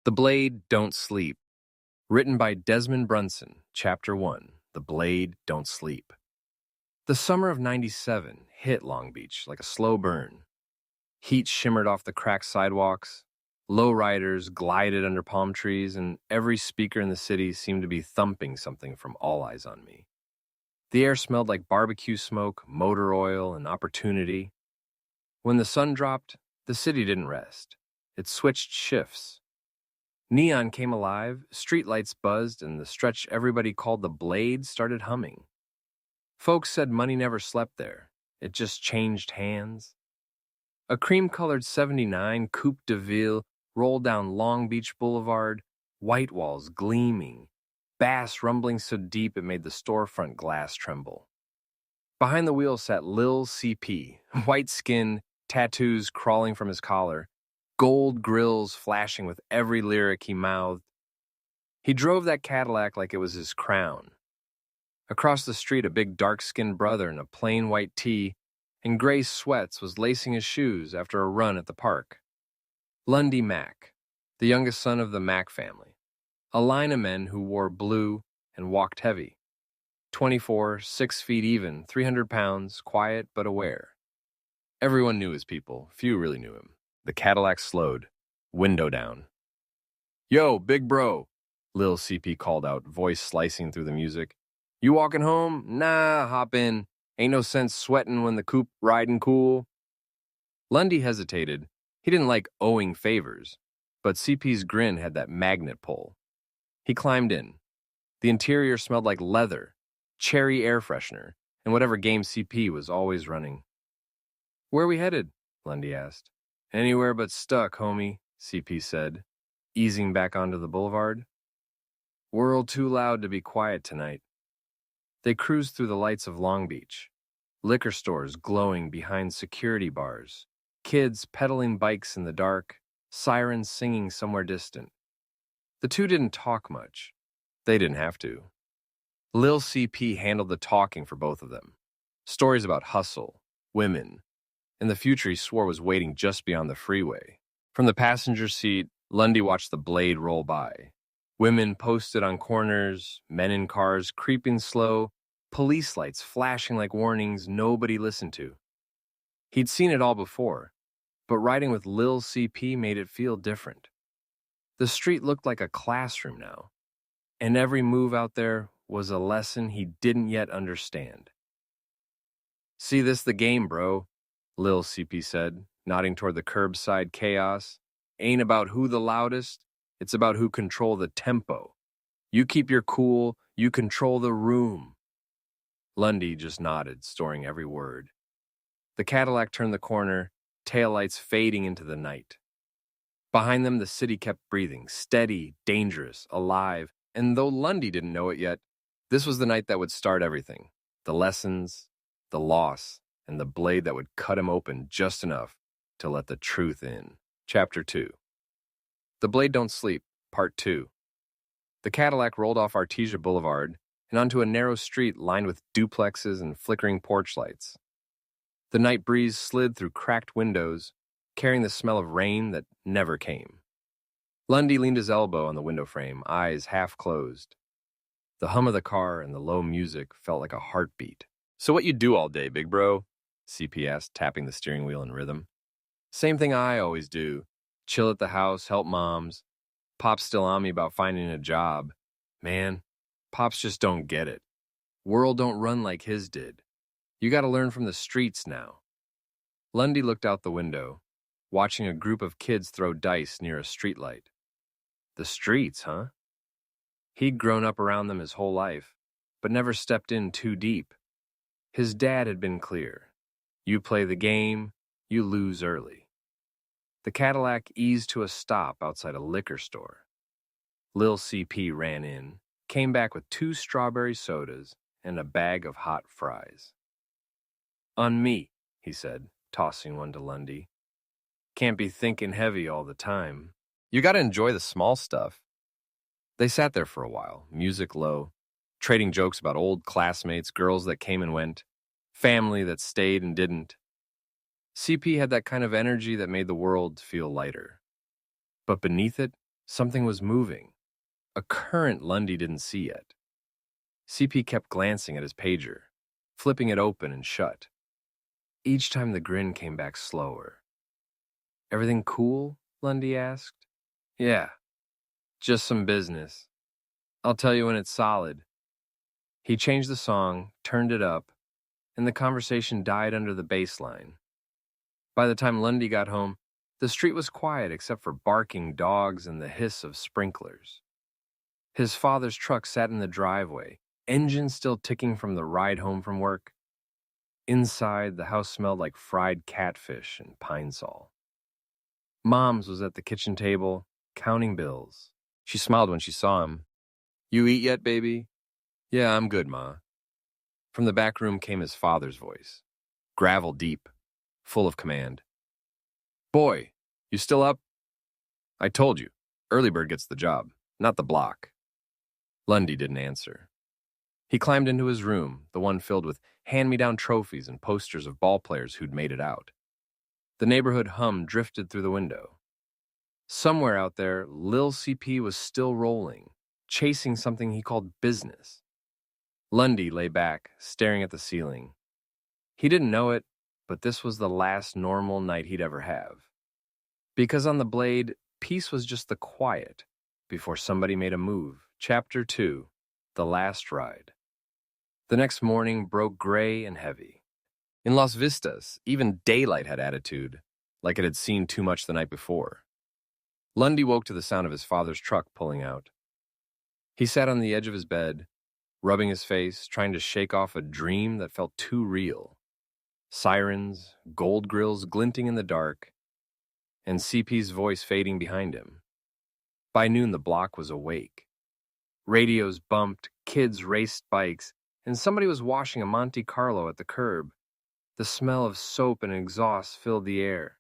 The Blade Don't Sleep. Written by Desmon Brunson. Chapter 1. The Blade Don't Sleep. The summer of '97 hit Long Beach like a slow burn. Heat shimmered off the cracked sidewalks. Lowriders glided under palm trees, and every speaker in the city seemed to be thumping something from All Eyes on Me. The air smelled like barbecue smoke, motor oil, and opportunity. When the sun dropped, the city didn't rest. It switched shifts. Neon came alive, streetlights buzzed, and the stretch everybody called the Blade started humming. Folks said money never slept there. It just changed hands. A cream-colored '79 Coupe de Ville rolled down Long Beach Boulevard, white walls gleaming, bass rumbling so deep it made the storefront glass tremble. Behind the wheel sat Lil CP, white skin, tattoos crawling from his collar, gold grills flashing with every lyric he mouthed. He drove that Cadillac like it was his crown. Across the street, a big dark-skinned brother in a plain white tee and gray sweats was lacing his shoes after a run at the park. Lundy Mack, the youngest son of the Mack family, a line of men who wore blue and walked heavy. 24, 6 feet even, 300 pounds, quiet but aware. Everyone knew his people, few really knew him. The Cadillac slowed, window down. "Yo, big bro," Lil CP called out, voice slicing through the music. "You walking home? Nah, hop in. Ain't no sense sweating when the coupe riding cool." Lundy hesitated. He didn't like owing favors, but CP's grin had that magnet pull. He climbed in. The interior smelled like leather, cherry air freshener, and whatever game CP was always running. "Where we headed?" Lundy asked. "Anywhere but stuck, homie," CP said, easing back onto the boulevard. "World too loud to be quiet tonight." They cruised through the lights of Long Beach. Liquor stores glowing behind security bars, kids pedaling bikes in the dark, sirens singing somewhere distant. The two didn't talk much. They didn't have to. Lil CP handled the talking for both of them. Stories about hustle, women, and the future he swore was waiting just beyond the freeway. From the passenger seat, Lundy watched the Blade roll by. Women posted on corners, men in cars creeping slow, police lights flashing like warnings nobody listened to. He'd seen it all before, but riding with Lil CP made it feel different. The street looked like a classroom now, and every move out there was a lesson he didn't yet understand. "See this the game, bro," Lil CP said, nodding toward the curbside chaos. "Ain't about who the loudest, it's about who control the tempo. You keep your cool, you control the room." Lundy just nodded, storing every word. The Cadillac turned the corner, taillights fading into the night. Behind them, the city kept breathing, steady, dangerous, alive, and though Lundy didn't know it yet, this was the night that would start everything. The lessons, the loss, and the blade that would cut him open just enough to let the truth in. Chapter 2. The Blade Don't Sleep, Part 2. The Cadillac rolled off Artesia Boulevard and onto a narrow street lined with duplexes and flickering porch lights. The night breeze slid through cracked windows, carrying the smell of rain that never came. Lundy leaned his elbow on the window frame, eyes half closed. The hum of the car and the low music felt like a heartbeat. "So what you do all day, big bro?" CP asked, tapping the steering wheel in rhythm. "Same thing I always do. Chill at the house, help moms. Pop's still on me about finding a job. Man, Pops just don't get it. World don't run like his did. You gotta learn from the streets now." Lundy looked out the window, watching a group of kids throw dice near a streetlight. The streets, huh? He'd grown up around them his whole life, but never stepped in too deep. His dad had been clear. You play the game, you lose early. The Cadillac eased to a stop outside a liquor store. Lil CP ran in, came back with 2 strawberry sodas and a bag of hot fries. "On me," he said, tossing one to Lundy. "Can't be thinking heavy all the time. You gotta enjoy the small stuff." They sat there for a while, music low, trading jokes about old classmates, girls that came and went, family that stayed and didn't. CP had that kind of energy that made the world feel lighter. But beneath it, Something was moving, a current Lundy didn't see yet. CP kept glancing at his pager, flipping it open and shut. Each time the grin came back slower. "Everything cool?" Lundy asked. "Yeah, just some business. I'll tell you when it's solid." He changed the song, turned it up, and the conversation died under the bass line. By the time Lundy got home, the street was quiet except for barking dogs and the hiss of sprinklers. His father's truck sat in the driveway, engine still ticking from the ride home from work. Inside, the house smelled like fried catfish and pine sol. Mom's was at the kitchen table, counting bills. She smiled when she saw him. "You eat yet, baby?" "Yeah, I'm good, Ma." From the back room came his father's voice, gravel deep, full of command. "Boy, you still up?" "I told you, early bird gets the job, not the block." Lundy didn't answer. He climbed into his room, the one filled with hand-me-down trophies and posters of ballplayers who'd made it out. The neighborhood hum drifted through the window. Somewhere out there, Lil CP was still rolling, chasing something he called business. Lundy lay back, staring at the ceiling. He didn't know it, but this was the last normal night he'd ever have. Because on the Blade, peace was just the quiet before somebody made a move. Chapter 2, The Last Ride. The next morning broke gray and heavy. In Las Vistas, even daylight had attitude, like it had seen too much the night before. Lundy woke to the sound of his father's truck pulling out. He sat on the edge of his bed, rubbing his face, trying to shake off a dream that felt too real. Sirens, gold grills glinting in the dark, and CP's voice fading behind him. By noon, the block was awake. Radios bumped, kids raced bikes, and somebody was washing a Monte Carlo at the curb. The smell of soap and exhaust filled the air.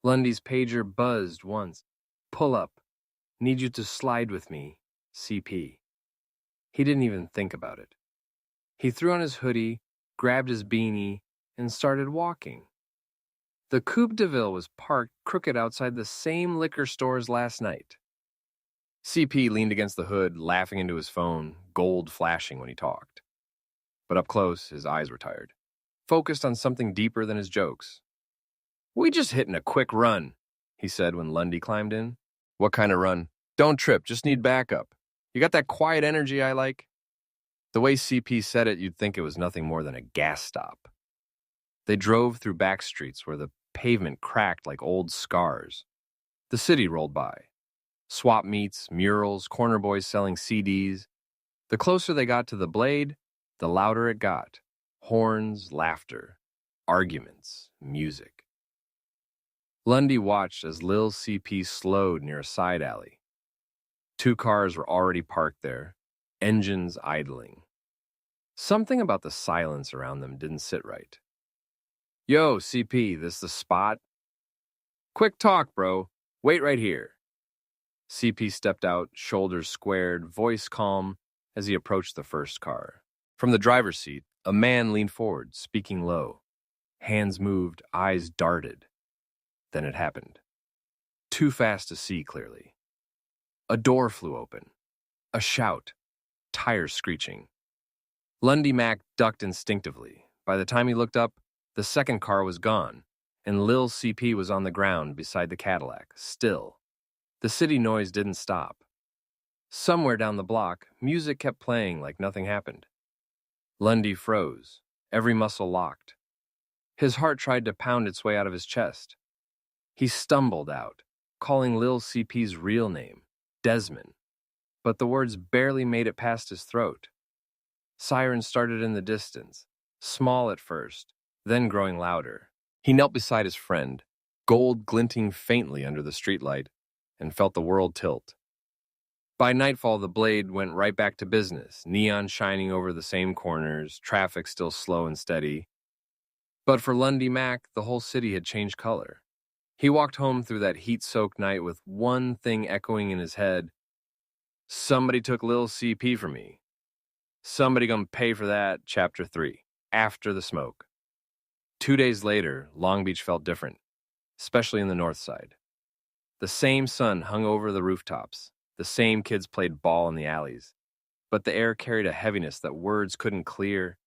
Lundy's pager buzzed once. "Pull up. Need you to slide with me, CP." He didn't even think about it. He threw on his hoodie, grabbed his beanie, and started walking. The Coupe de Ville was parked crooked outside the same liquor store as last night. CP leaned against the hood, laughing into his phone, gold flashing when he talked. But up close, his eyes were tired, focused on something deeper than his jokes. "We just hitting a quick run," he said when Lundy climbed in. "What kind of run?" "Don't trip, just need backup. You got that quiet energy I like?" The way CP said it, you'd think it was nothing more than a gas stop. They drove through back streets where the pavement cracked like old scars. The city rolled by. Swap meets, murals, corner boys selling CDs. The closer they got to the Blade, the louder it got. Horns, laughter, arguments, music. Lundy watched as Lil CP slowed near a side alley. 2 cars were already parked there, engines idling. Something about the silence around them didn't sit right. "Yo, CP, this the spot?" "Quick talk, bro. Wait right here." CP stepped out, shoulders squared, voice calm, as he approached the first car. From the driver's seat, a man leaned forward, speaking low. Hands moved, eyes darted. Then it happened. Too fast to see clearly. A door flew open. A shout. Tires screeching. Lundy Mack ducked instinctively. By the time he looked up, the second car was gone, and Lil CP was on the ground beside the Cadillac, still. The city noise didn't stop. Somewhere down the block, music kept playing like nothing happened. Lundy froze, every muscle locked. His heart tried to pound its way out of his chest. He stumbled out, calling Lil CP's real name, Desmon, but the words barely made it past his throat. Sirens started in the distance, small at first, then growing louder. He knelt beside his friend, gold glinting faintly under the streetlight, and felt the world tilt. By nightfall, the Blade went right back to business, neon shining over the same corners, traffic still slow and steady. But for Lundy Mack, the whole city had changed color. He walked home through that heat-soaked night with one thing echoing in his head. Somebody took Lil CP from me. Somebody gonna pay for that, Chapter 3, after the smoke. 2 days later, Long Beach felt different, especially in the north side. The same sun hung over the rooftops. The same kids played ball in the alleys. But the air carried a heaviness that words couldn't clear.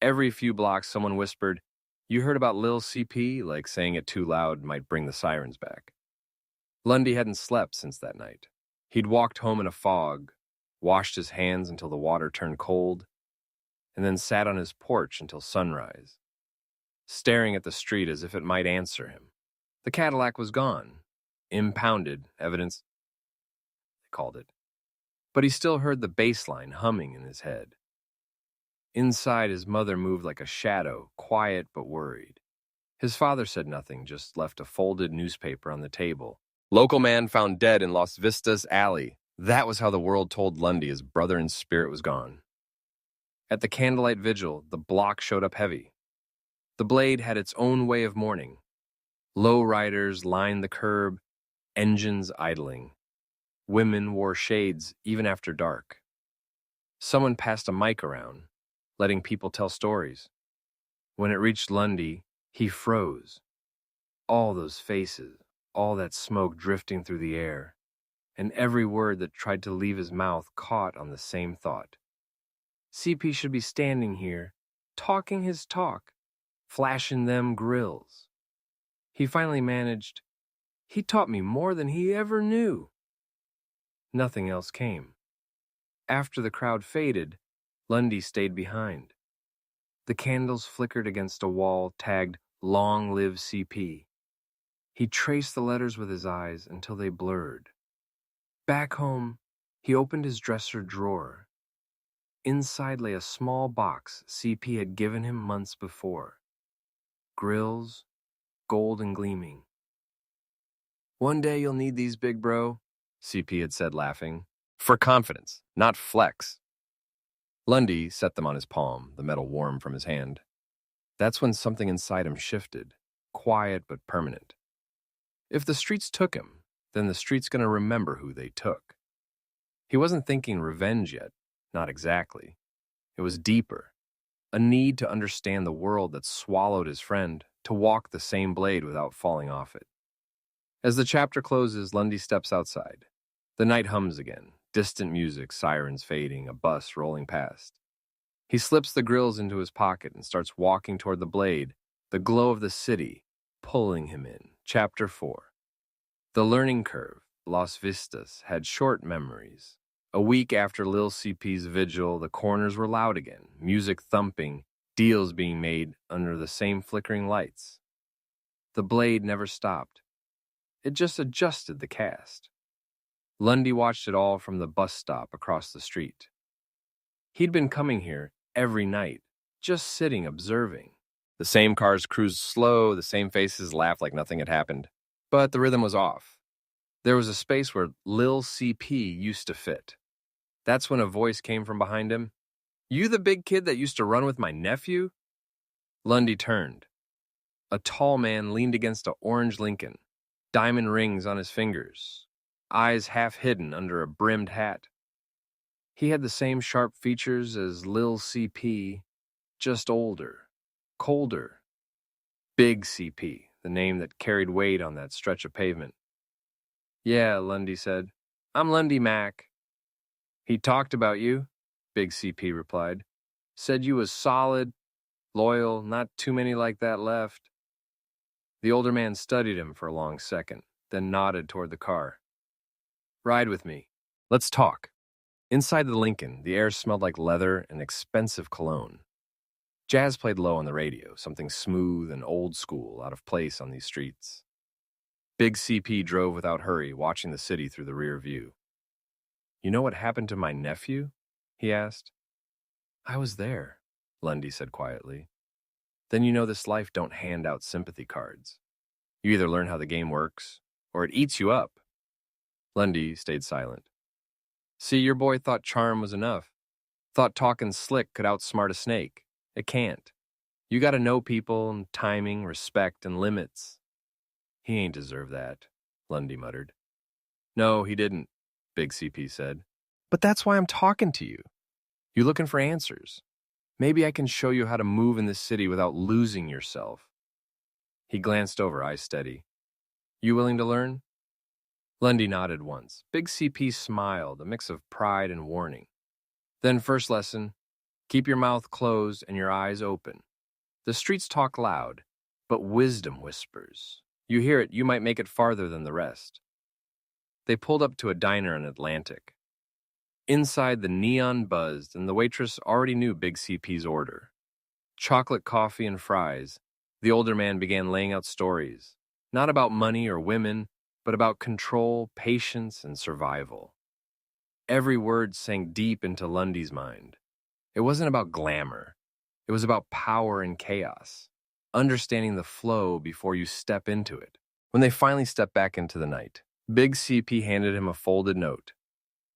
Every few blocks, someone whispered, "You heard about Lil CP?" like saying it too loud might bring the sirens back. Lundy hadn't slept since that night. He'd walked home in a fog, washed his hands until the water turned cold, and then sat on his porch until sunrise, staring at the street as if it might answer him. The Cadillac was gone. Impounded, evidence, they called it. But he still heard the bass line humming in his head. Inside, his mother moved like a shadow, quiet but worried. His father said nothing, just left a folded newspaper on the table. Local man found dead in Las Vistas Alley. That was how the world told Lundy his brother in spirit was gone. At the candlelight vigil, the block showed up heavy. The Blade had its own way of mourning. Low riders lined the curb, engines idling. Women wore shades even after dark. Someone passed a mic around, letting people tell stories. When it reached Lundy, he froze. All those faces, all that smoke drifting through the air, and every word that tried to leave his mouth caught on the same thought. CP should be standing here, talking his talk, flashing them grills. He finally managed, "He taught me more than he ever knew." Nothing else came. After the crowd faded, Lundy stayed behind. The candles flickered against a wall tagged "Long Live CP." He traced the letters with his eyes until they blurred. Back home, he opened his dresser drawer. Inside lay a small box CP had given him months before. Grills, gold and gleaming. "One day you'll need these, big bro," CP had said, laughing. "For confidence, not flex." Lundy set them on his palm, the metal warm from his hand. That's when something inside him shifted, quiet but permanent. If the streets took him, then the street's gonna remember who they took. He wasn't thinking revenge yet, not exactly. It was deeper, a need to understand the world that swallowed his friend, to walk the same blade without falling off it. As the chapter closes, Lundy steps outside. The night hums again, distant music, sirens fading, a bus rolling past. He slips the grills into his pocket and starts walking toward the blade, the glow of the city pulling him in. Chapter 4. The learning curve, Las Vistas, had short memories. A week after Lil CP's vigil, the corners were loud again, music thumping, deals being made under the same flickering lights. The blade never stopped. It just adjusted the cast. Lundy watched it all from the bus stop across the street. He'd been coming here every night, just sitting, observing. The same cars cruised slow, the same faces laughed like nothing had happened. But the rhythm was off. There was a space where Lil CP used to fit. That's when a voice came from behind him. "You the big kid that used to run with my nephew?" Lundy turned. A tall man leaned against an orange Lincoln, diamond rings on his fingers, eyes half hidden under a brimmed hat. He had the same sharp features as Lil CP, just older, colder. Big CP, the name that carried weight on that stretch of pavement. "Yeah," Lundy said. "I'm Lundy Mack." "He talked about you," Big CP replied. "Said you was solid, loyal, not too many like that left." The older man studied him for a long second, then nodded toward the car. "Ride with me. Let's talk." Inside the Lincoln, the air smelled like leather and expensive cologne. Jazz played low on the radio, something smooth and old school, out of place on these streets. Big CP drove without hurry, watching the city through the rear view. "You know what happened to my nephew?" he asked. "I was there," Lundy said quietly. "Then you know this life don't hand out sympathy cards. You either learn how the game works, or it eats you up." Lundy stayed silent. "See, your boy thought charm was enough. Thought talking slick could outsmart a snake. It can't. You gotta know people and timing, respect, and limits." "He ain't deserve that," Lundy muttered. "No, he didn't," Big CP said. "But that's why I'm talking to you. You looking for answers. Maybe I can show you how to move in this city without losing yourself." He glanced over, eyes steady. "You willing to learn?" Lundy nodded once. Big CP smiled, a mix of pride and warning. Then first lesson, keep your mouth closed and your eyes open. The streets talk loud, but wisdom whispers. You hear it, you might make it farther than the rest. They pulled up to a diner on Atlantic. Inside, the neon buzzed, and the waitress already knew Big CP's order. Chocolate coffee and fries. The older man began laying out stories, not about money or women, but about control, patience, and survival. Every word sank deep into Lundy's mind. It wasn't about glamour. It was about power and chaos, understanding the flow before you step into it. When they finally stepped back into the night, Big CP handed him a folded note.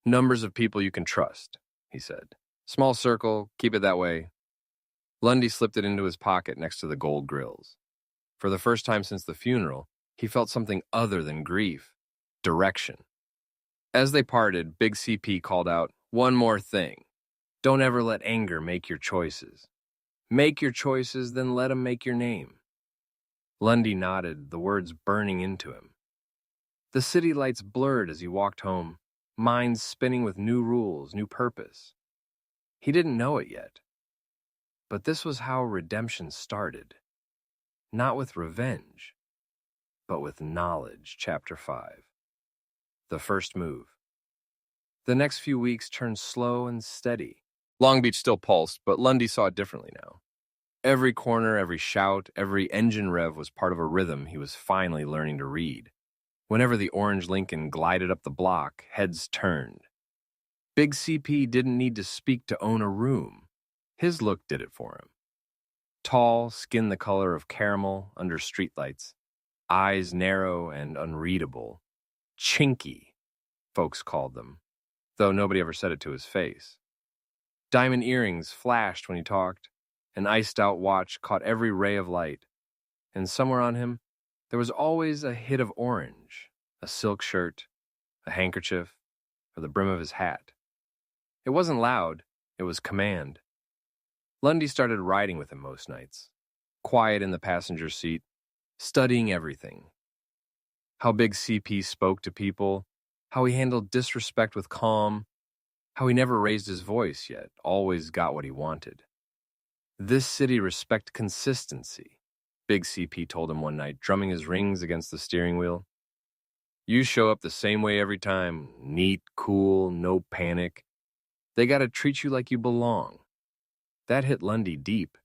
Numbers of people you can trust, he said. Small circle, keep it that way. Lundy slipped it into his pocket next to the gold grills. For the first time since the funeral, he felt something other than grief, direction. As they parted, Big CP called out, "One more thing. Don't ever let anger make your choices. Make your choices, then let them make your name." Lundy nodded, the words burning into him. The city lights blurred as he walked home, mind spinning with new rules, new purpose. He didn't know it yet. But this was how redemption started. Not with revenge, but with knowledge. Chapter 5. The first move. The next few weeks turned slow and steady. Long Beach still pulsed, but Lundy saw it differently now. Every corner, every shout, every engine rev was part of a rhythm he was finally learning to read. Whenever the orange Lincoln glided up the block, heads turned. Big CP didn't need to speak to own a room. His look did it for him. Tall, skin the color of caramel under streetlights, eyes narrow and unreadable. Chinky, folks called them, though nobody ever said it to his face. Diamond earrings flashed when he talked. An iced-out watch caught every ray of light. And somewhere on him, there was always a hit of orange, a silk shirt, a handkerchief, or the brim of his hat. It wasn't loud, it was command. Lundy started riding with him most nights, quiet in the passenger seat, studying everything. How Big CP spoke to people, how he handled disrespect with calm, how he never raised his voice yet, always got what he wanted. This city respects consistency, Big CP told him one night, drumming his rings against the steering wheel. You show up the same way every time, neat, cool, no panic. They gotta treat you like you belong. That hit Lundy deep.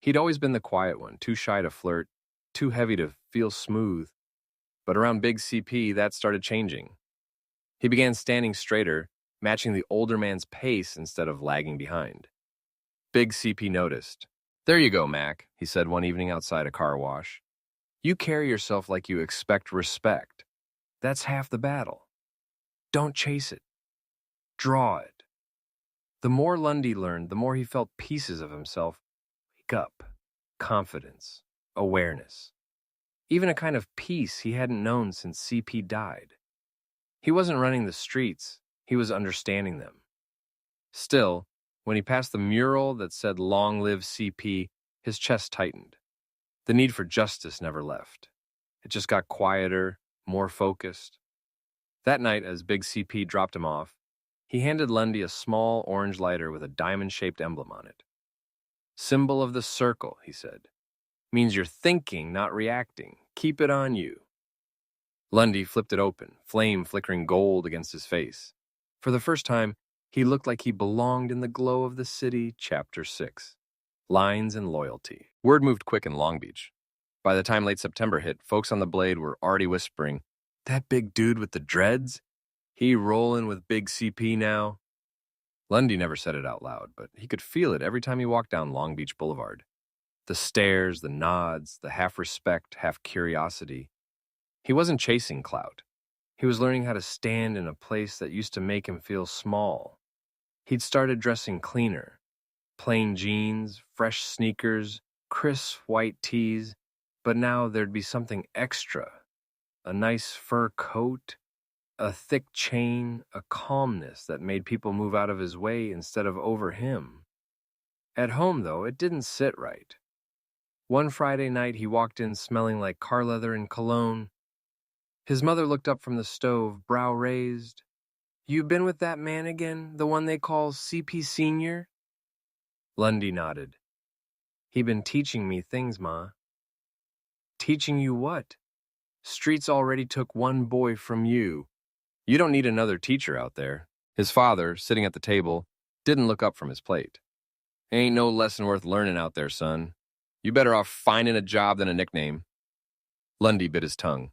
He'd always been the quiet one, too shy to flirt, too heavy to feel smooth. But around Big CP, that started changing. He began standing straighter, matching the older man's pace instead of lagging behind. Big CP noticed. There you go, Mac, he said one evening outside a car wash. You carry yourself like you expect respect. That's half the battle. Don't chase it. Draw it. The more Lundy learned, the more he felt pieces of himself wake up, confidence, awareness. Even a kind of peace he hadn't known since CP died. He wasn't running the streets, he was understanding them. Still, when he passed the mural that said "Long Live CP," his chest tightened. The need for justice never left. It just got quieter, more focused. That night, as Big CP dropped him off, he handed Lundy a small orange lighter with a diamond-shaped emblem on it. Symbol of the circle, he said. Means you're thinking, not reacting. Keep it on you. Lundy flipped it open, flame flickering gold against his face. For the first time, he looked like he belonged in the glow of the city. Chapter 6. Lines and Loyalty. Word moved quick in Long Beach. By the time late September hit, folks on the Blade were already whispering, "That big dude with the dreads? He rolling with Big CP now?" Lundy never said it out loud, but he could feel it every time he walked down Long Beach Boulevard. The stares, the nods, the half-respect, half-curiosity. He wasn't chasing clout. He was learning how to stand in a place that used to make him feel small. He'd started dressing cleaner. Plain jeans, fresh sneakers, crisp white tees, but now there'd be something extra. A nice fur coat, a thick chain, a calmness that made people move out of his way instead of over him. At home, though, it didn't sit right. One Friday night, he walked in smelling like car leather and cologne. His mother looked up from the stove, brow raised. You been with that man again, the one they call CP Senior? Lundy nodded. He been teaching me things, Ma. Teaching you what? Streets already took one boy from you. You don't need another teacher out there. His father, sitting at the table, didn't look up from his plate. Ain't no lesson worth learning out there, son. You better off finding a job than a nickname. Lundy bit his tongue.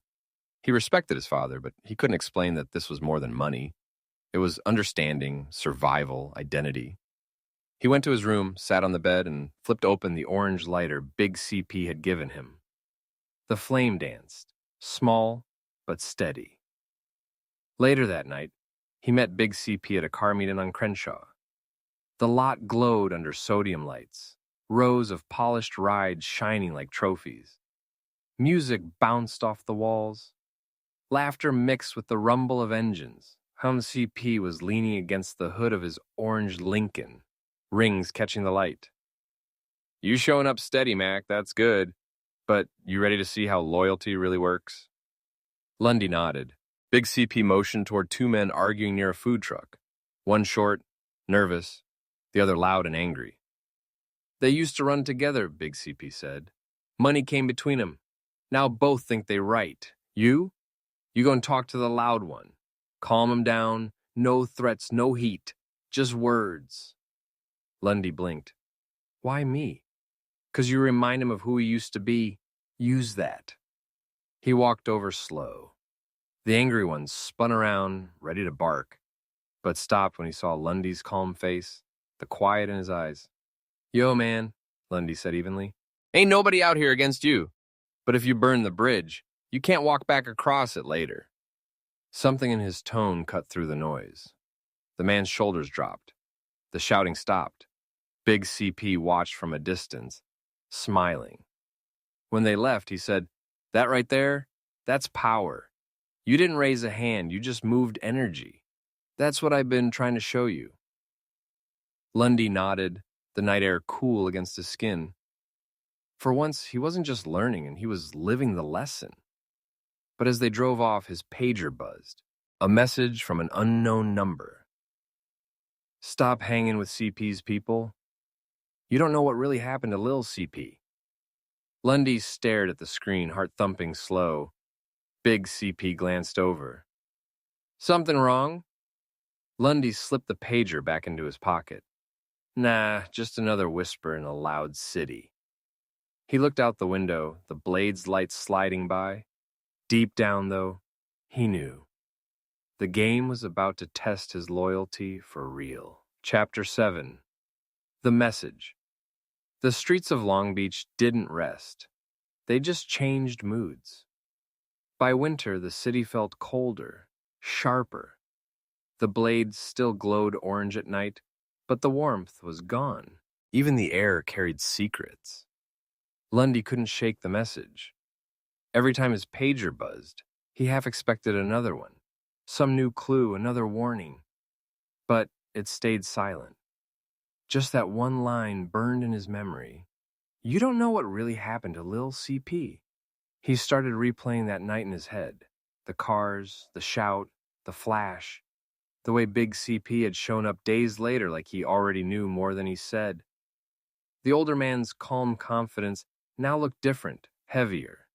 He respected his father, but he couldn't explain that this was more than money. It was understanding, survival, identity. He went to his room, sat on the bed, and flipped open the orange lighter Big CP had given him. The flame danced, small but steady. Later that night, he met Big CP at a car meeting on Crenshaw. The lot glowed under sodium lights, rows of polished rides shining like trophies. Music bounced off the walls. Laughter mixed with the rumble of engines. CP was leaning against the hood of his orange Lincoln, rings catching the light. You showing up steady, Mac, that's good. But you ready to see how loyalty really works? Lundy nodded. Big CP motioned toward two men arguing near a food truck. One short, nervous, the other loud and angry. They used to run together, Big CP said. Money came between them. Now both think they right. You go and talk to the loud one. Calm him down. No threats, no heat. Just words. Lundy blinked. Why me? 'Cause you remind him of who he used to be. Use that. He walked over slow. The angry one spun around, ready to bark, but stopped when he saw Lundy's calm face, the quiet in his eyes. Yo, man, Lundy said evenly. Ain't nobody out here against you. But if you burn the bridge, you can't walk back across it later. Something in his tone cut through the noise. The man's shoulders dropped. The shouting stopped. Big CP watched from a distance, smiling. When they left, he said, That right there, that's power. You didn't raise a hand, you just moved energy. That's what I've been trying to show you. Lundy nodded, the night air cool against his skin. For once, he wasn't just learning, and he was living the lesson. But as they drove off, his pager buzzed. A message from an unknown number. Stop hanging with CP's people. You don't know what really happened to Lil CP. Lundy stared at the screen, heart thumping slow. Big CP glanced over. Something wrong? Lundy slipped the pager back into his pocket. Nah, just another whisper in a loud city. He looked out the window, the blade's lights sliding by. Deep down, though, he knew. The game was about to test his loyalty for real. Chapter 7. The Message. The streets of Long Beach didn't rest. They just changed moods. By winter, the city felt colder, sharper. The blades still glowed orange at night, but the warmth was gone. Even the air carried secrets. Lundy couldn't shake the message. Every time his pager buzzed, he half expected another one, some new clue, another warning. But it stayed silent. Just that one line burned in his memory. You don't know what really happened to Lil CP. He started replaying that night in his head. The cars, the shout, the flash. The way Big CP had shown up days later like he already knew more than he said. The older man's calm confidence now looked different, heavier.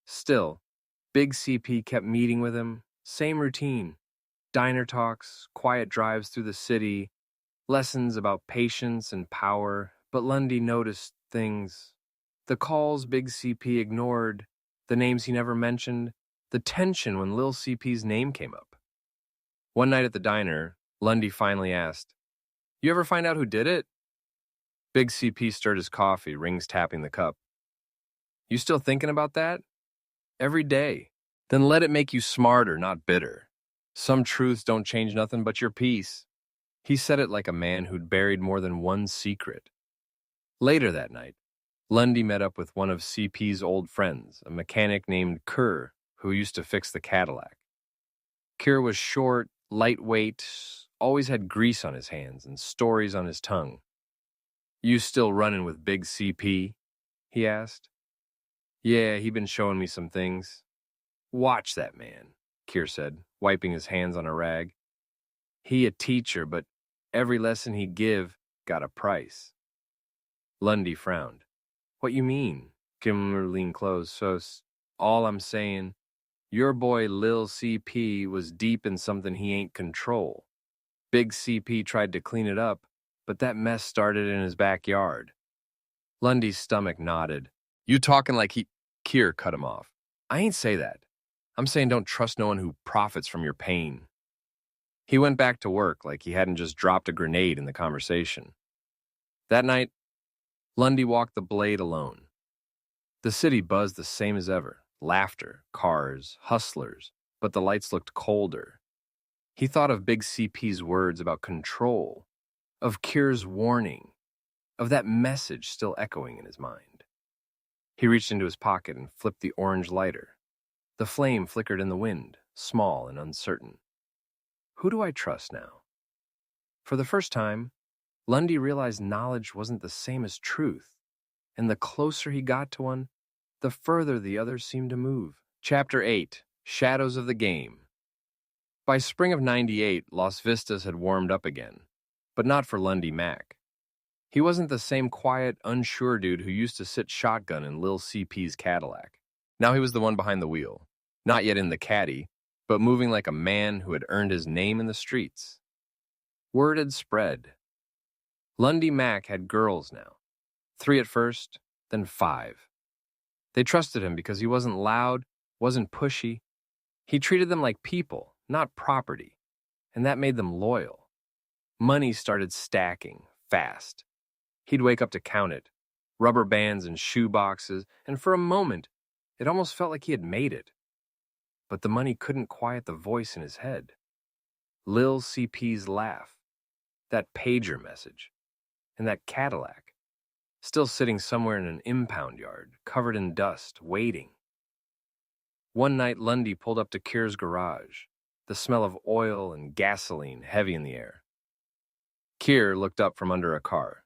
Still, Big CP kept meeting with him, same routine. Diner talks, quiet drives through the city, lessons about patience and power, but Lundy noticed things. The calls Big CP ignored, the names he never mentioned, the tension when Lil CP's name came up. One night at the diner, Lundy finally asked, You ever find out who did it? Big CP stirred his coffee, rings tapping the cup. You still thinking about that? Every day. Then let it make you smarter, not bitter. Some truths don't change nothing but your peace. He said it like a man who'd buried more than one secret. Later that night, Lundy met up with one of CP's old friends, a mechanic named Kerr, who used to fix the Cadillac. Kerr was short, lightweight, always had grease on his hands and stories on his tongue. You still running with Big CP? He asked. Yeah, he been showing me some things. Watch that man, Keir said, wiping his hands on a rag. He a teacher, but every lesson he give got a price. Lundy frowned. What you mean? Kimmer leaned close. All I'm saying, your boy Lil CP was deep in something he ain't control. Big CP tried to clean it up, but that mess started in his backyard. Lundy's stomach nodded. You talking like he... Keir cut him off. I ain't say that. I'm saying don't trust no one who profits from your pain. He went back to work like he hadn't just dropped a grenade in the conversation. That night, Lundy walked the blade alone. The city buzzed the same as ever. Laughter, cars, hustlers, but the lights looked colder. He thought of Big CP's words about control, of Keir's warning, of that message still echoing in his mind. He reached into his pocket and flipped the orange lighter. The flame flickered in the wind, small and uncertain. Who do I trust now? For the first time, Lundy realized knowledge wasn't the same as truth, and the closer he got to one, the further the others seemed to move. Chapter 8, Shadows of the Game. By spring of '98, Las Vistas had warmed up again, but not for Lundy Mack. He wasn't the same quiet, unsure dude who used to sit shotgun in Lil CP's Cadillac. Now he was the one behind the wheel, not yet in the caddy, but moving like a man who had earned his name in the streets. Word had spread. Lundy Mack had girls now. 3 at first, then 5. They trusted him because he wasn't loud, wasn't pushy. He treated them like people, not property, and that made them loyal. Money started stacking, fast. He'd wake up to count it, rubber bands and shoe boxes, and for a moment, it almost felt like he had made it. But the money couldn't quiet the voice in his head. Lil CP's laugh, that pager message, and that Cadillac, still sitting somewhere in an impound yard, covered in dust, waiting. One night, Lundy pulled up to Keir's garage, the smell of oil and gasoline heavy in the air. Keir looked up from under a car.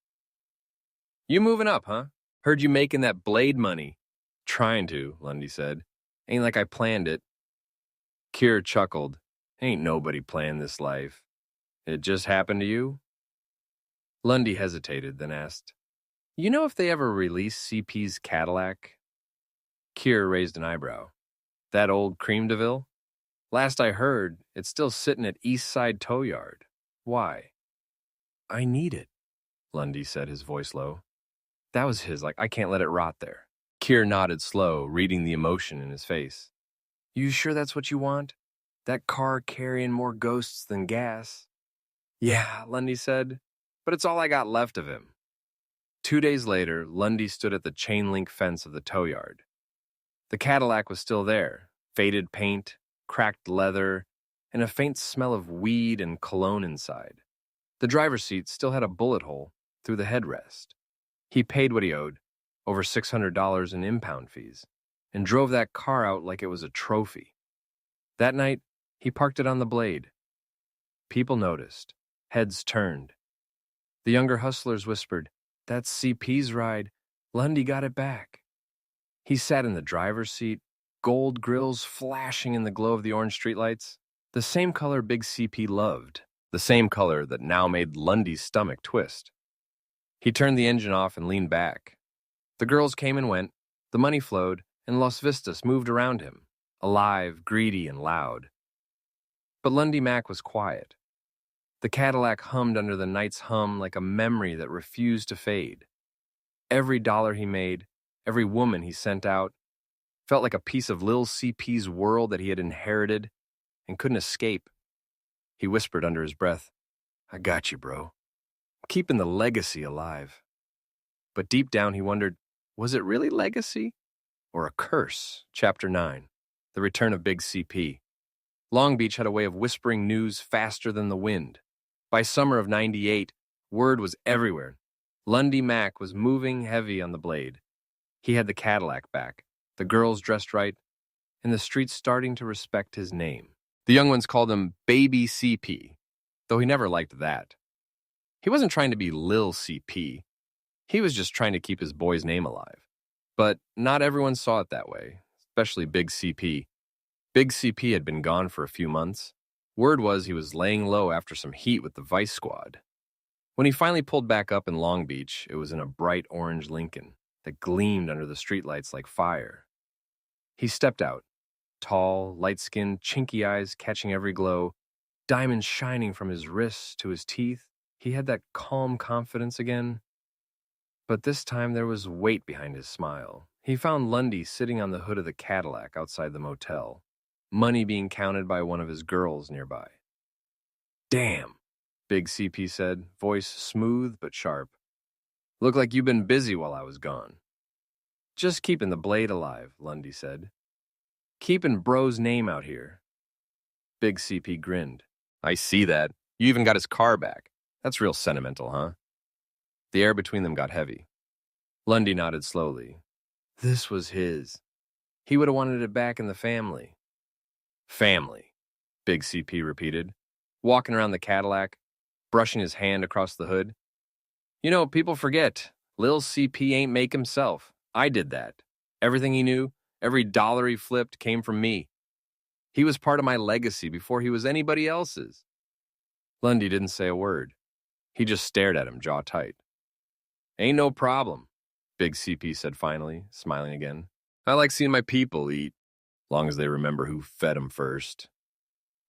You moving up, huh? Heard you making that blade money. Trying to, Lundy said. Ain't like I planned it. Keir chuckled. Ain't nobody planned this life. It just happened to you? Lundy hesitated, then asked, You know if they ever released CP's Cadillac? Keir raised an eyebrow. That old Cream DeVille? Last I heard, it's still sitting at East Side Tow Yard. Why? I need it, Lundy said, his voice low. That was his, like, I can't let it rot there. Keir nodded slow, reading the emotion in his face. You sure that's what you want? That car carrying more ghosts than gas? Yeah, Lundy said, but it's all I got left of him. 2 days later, Lundy stood at the chain-link fence of the tow yard. The Cadillac was still there, faded paint, cracked leather, and a faint smell of weed and cologne inside. The driver's seat still had a bullet hole through the headrest. He paid what he owed, over $600 in impound fees, and drove that car out like it was a trophy. That night, he parked it on the blade. People noticed. Heads turned. The younger hustlers whispered, That's CP's ride. Lundy got it back. He sat in the driver's seat, gold grills flashing in the glow of the orange streetlights, the same color Big CP loved, the same color that now made Lundy's stomach twist. He turned the engine off and leaned back. The girls came and went, the money flowed, and Las Vistas moved around him, alive, greedy, and loud. But Lundy Mack was quiet. The Cadillac hummed under the night's hum like a memory that refused to fade. Every dollar he made, every woman he sent out, felt like a piece of Lil CP's world that he had inherited and couldn't escape. He whispered under his breath, I got you, bro. Keeping the legacy alive. But deep down he wondered, was it really legacy? Or a curse? Chapter 9, The Return of Big CP. Long Beach had a way of whispering news faster than the wind. By summer of '98, word was everywhere. Lundy Mack was moving heavy on the blade. He had the Cadillac back, the girls dressed right, and the streets starting to respect his name. The young ones called him Baby CP, though he never liked that. He wasn't trying to be Lil CP. He was just trying to keep his boy's name alive. But not everyone saw it that way, especially Big CP. Big CP had been gone for a few months. Word was he was laying low after some heat with the Vice Squad. When he finally pulled back up in Long Beach, it was in a bright orange Lincoln that gleamed under the streetlights like fire. He stepped out, tall, light-skinned, chinky eyes catching every glow, diamonds shining from his wrists to his teeth. He had that calm confidence again. But this time there was weight behind his smile. He found Lundy sitting on the hood of the Cadillac outside the motel, money being counted by one of his girls nearby. "Damn," Big CP said, voice smooth but sharp. "Look like you've been busy while I was gone." "Just keeping the blade alive," Lundy said. "Keeping bro's name out here." Big CP grinned. "I see that. You even got his car back. That's real sentimental, huh?" The air between them got heavy. Lundy nodded slowly. This was his. He would have wanted it back in the family. "Family," Big CP repeated, walking around the Cadillac, brushing his hand across the hood. "You know, people forget, Lil CP ain't make himself. I did that. Everything he knew, every dollar he flipped came from me. He was part of my legacy before he was anybody else's." Lundy didn't say a word. He just stared at him, jaw tight. "Ain't no problem," Big CP said finally, smiling again. "I like seeing my people eat, long as they remember who fed them first."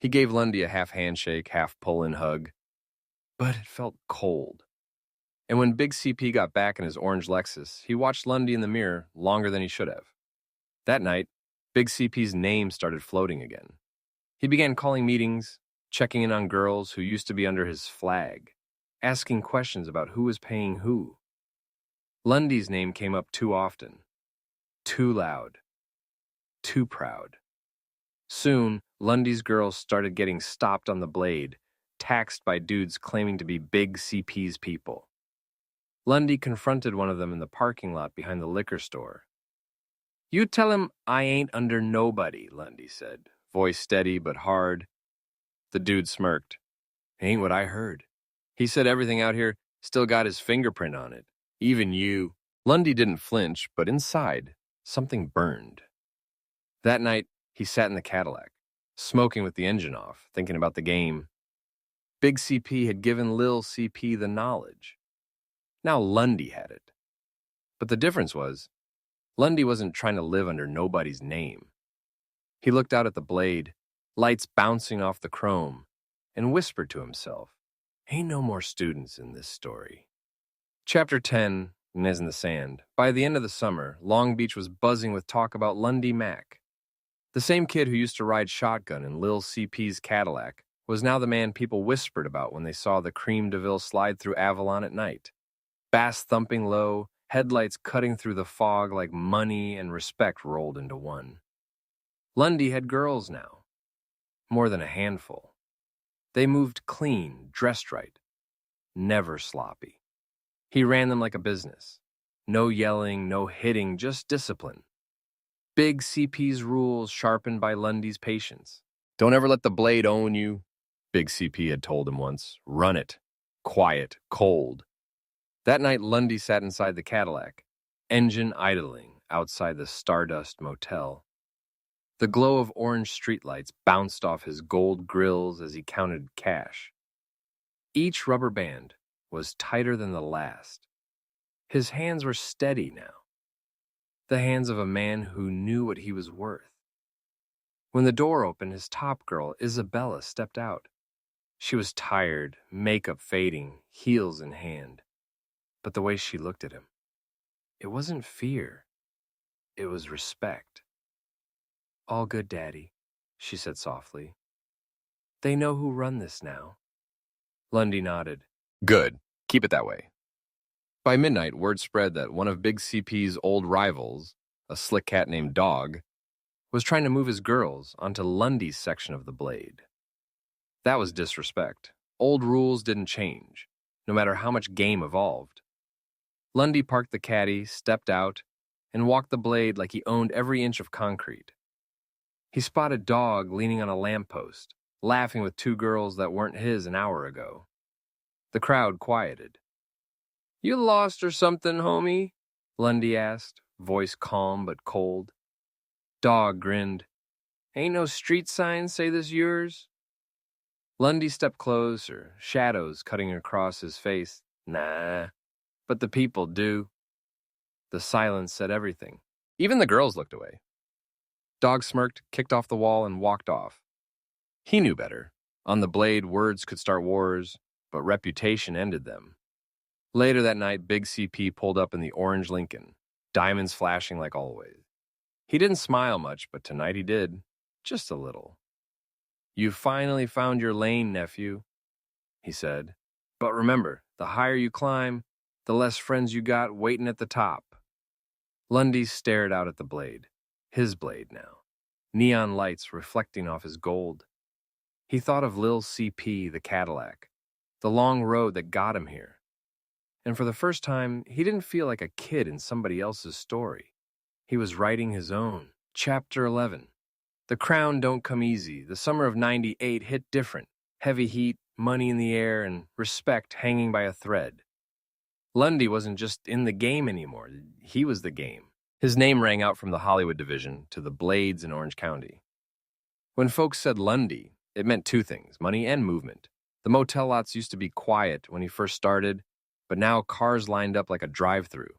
He gave Lundy a half handshake, half pull-in hug, but it felt cold. And when Big CP got back in his orange Lexus, he watched Lundy in the mirror longer than he should have. That night, Big CP's name started floating again. He began calling meetings, checking in on girls who used to be under his flag, asking questions about who was paying who. Lundy's name came up too often, too loud, too proud. Soon, Lundy's girls started getting stopped on the blade, taxed by dudes claiming to be Big CP's people. Lundy confronted one of them in the parking lot behind the liquor store. "You tell him I ain't under nobody," Lundy said, voice steady but hard. The dude smirked. "Ain't what I heard. He said everything out here still got his fingerprint on it. Even you." Lundy didn't flinch, but inside, something burned. That night, he sat in the Cadillac, smoking with the engine off, thinking about the game. Big CP had given Lil CP the knowledge. Now Lundy had it. But the difference was, Lundy wasn't trying to live under nobody's name. He looked out at the blade, lights bouncing off the chrome, and whispered to himself, "Ain't no more students in this story." Chapter 10, Nez in the Sand. By the end of the summer, Long Beach was buzzing with talk about Lundy Mack. The same kid who used to ride shotgun in Lil CP's Cadillac was now the man people whispered about when they saw the Cream DeVille slide through Avalon at night. Bass thumping low, headlights cutting through the fog like money and respect rolled into one. Lundy had girls now. More than a handful. They moved clean, dressed right. Never sloppy. He ran them like a business. No yelling, no hitting, just discipline. Big CP's rules sharpened by Lundy's patience. "Don't ever let the blade own you," Big CP had told him once. "Run it. Quiet, cold." That night, Lundy sat inside the Cadillac, engine idling outside the Stardust Motel. The glow of orange streetlights bounced off his gold grills as he counted cash. Each rubber band was tighter than the last. His hands were steady now. The hands of a man who knew what he was worth. When the door opened, his top girl, Isabella, stepped out. She was tired, makeup fading, heels in hand. But the way she looked at him, it wasn't fear. It was respect. "All good, Daddy," she said softly. "They know who run this now." Lundy nodded. "Good. Keep it that way." By midnight, word spread that one of Big CP's old rivals, a slick cat named Dog, was trying to move his girls onto Lundy's section of the blade. That was disrespect. Old rules didn't change, no matter how much game evolved. Lundy parked the caddy, stepped out, and walked the blade like he owned every inch of concrete. He spotted Dog leaning on a lamppost, laughing with two girls that weren't his an hour ago. The crowd quieted. "You lost or something, homie?" Lundy asked, voice calm but cold. Dog grinned. Ain't no street signs say this yours? Lundy stepped closer, shadows cutting across his face. Nah, but the people do. The silence said everything. Even the girls looked away. Dog smirked, kicked off the wall, and walked off. He knew better. On the blade, words could start wars, but reputation ended them. Later that night, Big CP pulled up in the orange Lincoln, diamonds flashing like always. He didn't smile much, but tonight he did. Just a little. You finally found your lane, nephew, he said. But remember, the higher you climb, the less friends you got waiting at the top. Lundy stared out at the blade. His blade now. Neon lights reflecting off his gold. He thought of Lil CP, the Cadillac, the long road that got him here. And for the first time, he didn't feel like a kid in somebody else's story. He was writing his own. Chapter 11. The crown don't come easy. The summer of '98 hit different. Heavy heat, money in the air, and respect hanging by a thread. Lundy wasn't just in the game anymore. He was the game. His name rang out from the Hollywood division to the Blades in Orange County. When folks said Lundy, it meant two things, money and movement. The motel lots used to be quiet when he first started, but now cars lined up like a drive-through.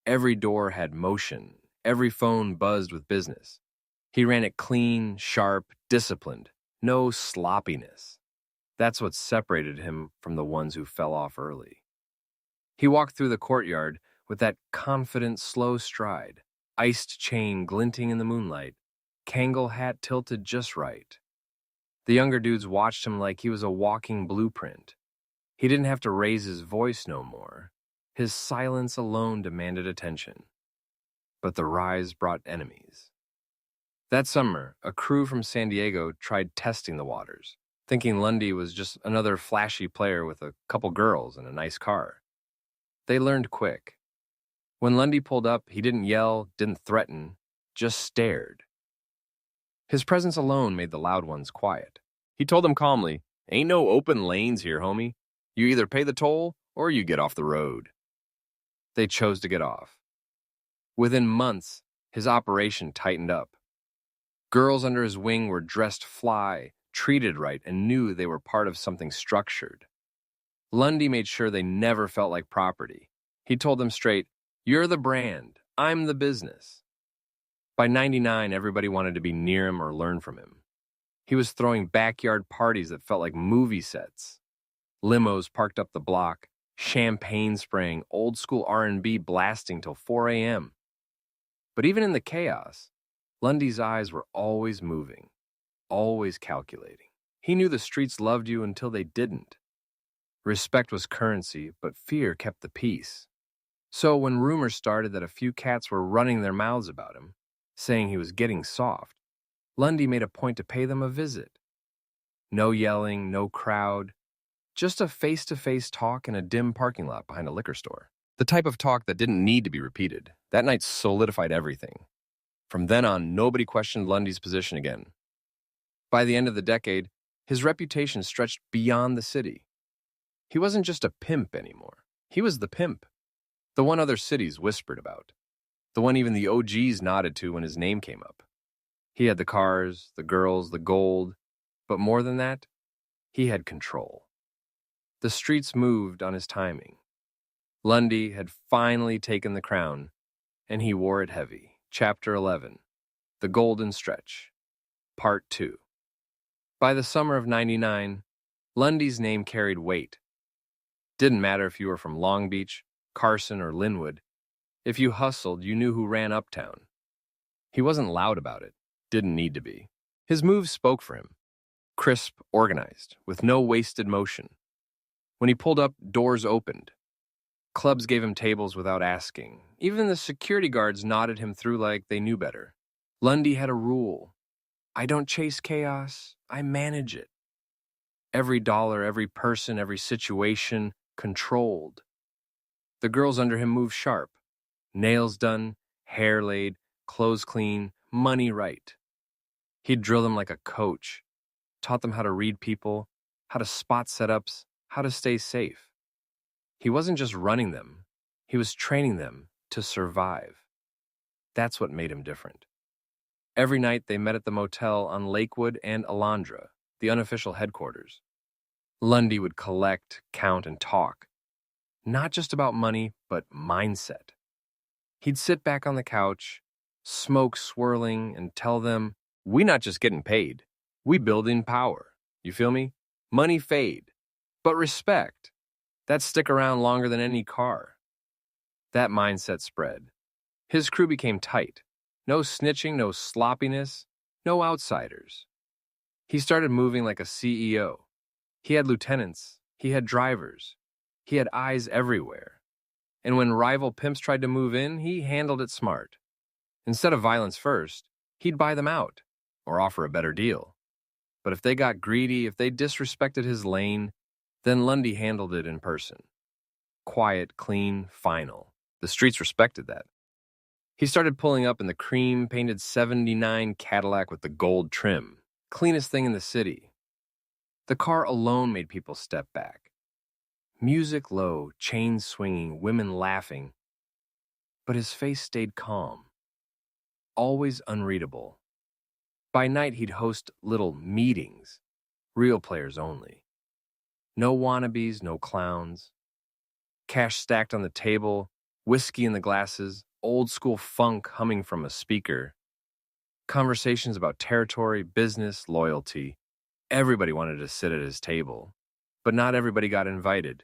Every door had motion. Every phone buzzed with business. He ran it clean, sharp, disciplined. No sloppiness. That's what separated him from the ones who fell off early. He walked through the courtyard with that confident, slow stride, iced chain glinting in the moonlight, Kangol hat tilted just right. The younger dudes watched him like he was a walking blueprint. He didn't have to raise his voice no more. His silence alone demanded attention. But the rise brought enemies. That summer, a crew from San Diego tried testing the waters, thinking Lundy was just another flashy player with a couple girls and a nice car. They learned quick. When Lundy pulled up, he didn't yell, didn't threaten, just stared. His presence alone made the loud ones quiet. He told them calmly, "Ain't no open lanes here, homie. You either pay the toll or you get off the road." They chose to get off. Within months, his operation tightened up. Girls under his wing were dressed fly, treated right, and knew they were part of something structured. Lundy made sure they never felt like property. He told them straight, "You're the brand, I'm the business." By '99, everybody wanted to be near him or learn from him. He was throwing backyard parties that felt like movie sets. Limos parked up the block, champagne spraying, old school R&B blasting till 4 a.m. But even in the chaos, Lundy's eyes were always moving, always calculating. He knew the streets loved you until they didn't. Respect was currency, but fear kept the peace. So when rumors started that a few cats were running their mouths about him, saying he was getting soft, Lundy made a point to pay them a visit. No yelling, no crowd, just a face-to-face talk in a dim parking lot behind a liquor store. The type of talk that didn't need to be repeated. That night solidified everything. From then on, nobody questioned Lundy's position again. By the end of the decade, his reputation stretched beyond the city. He wasn't just a pimp anymore. He was the pimp. The one other cities whispered about. The one even the OGs nodded to when his name came up. He had the cars, the girls, the gold, but more than that, he had control. The streets moved on his timing. Lundy had finally taken the crown, and he wore it heavy. Chapter 11, The Golden Stretch, Part 2. By the summer of '99, Lundy's name carried weight. Didn't matter if you were from Long Beach, Carson, or Linwood. If you hustled, you knew who ran Uptown. He wasn't loud about it, didn't need to be. His moves spoke for him. Crisp, organized, with no wasted motion. When he pulled up, doors opened. Clubs gave him tables without asking. Even the security guards nodded him through like they knew better. Lundy had a rule. I don't chase chaos, I manage it. Every dollar, every person, every situation, controlled. The girls under him moved sharp. Nails done, hair laid, clothes clean, money right. He'd drill them like a coach. Taught them how to read people, how to spot setups, how to stay safe. He wasn't just running them. He was training them to survive. That's what made him different. Every night they met at the motel on Lakewood and Alondra, the unofficial headquarters. Lundy would collect, count, and talk, not just about money, but mindset. He'd sit back on the couch, smoke swirling, and tell them, "We not just getting paid, we building power. You feel me? Money fade, but respect, that stick around longer than any car." That mindset spread. His crew became tight. No snitching, no sloppiness, no outsiders. He started moving like a CEO. He had lieutenants, he had drivers, he had eyes everywhere. And when rival pimps tried to move in, he handled it smart. Instead of violence first, he'd buy them out or offer a better deal. But if they got greedy, if they disrespected his lane, then Lundy handled it in person. Quiet, clean, final. The streets respected that. He started pulling up in the cream-painted '79 Cadillac with the gold trim, cleanest thing in the city. The car alone made people step back. Music low, chains swinging, women laughing. But his face stayed calm, always unreadable. By night, he'd host little meetings, real players only. No wannabes, no clowns. Cash stacked on the table, whiskey in the glasses, old school funk humming from a speaker. Conversations about territory, business, loyalty. Everybody wanted to sit at his table, but not everybody got invited.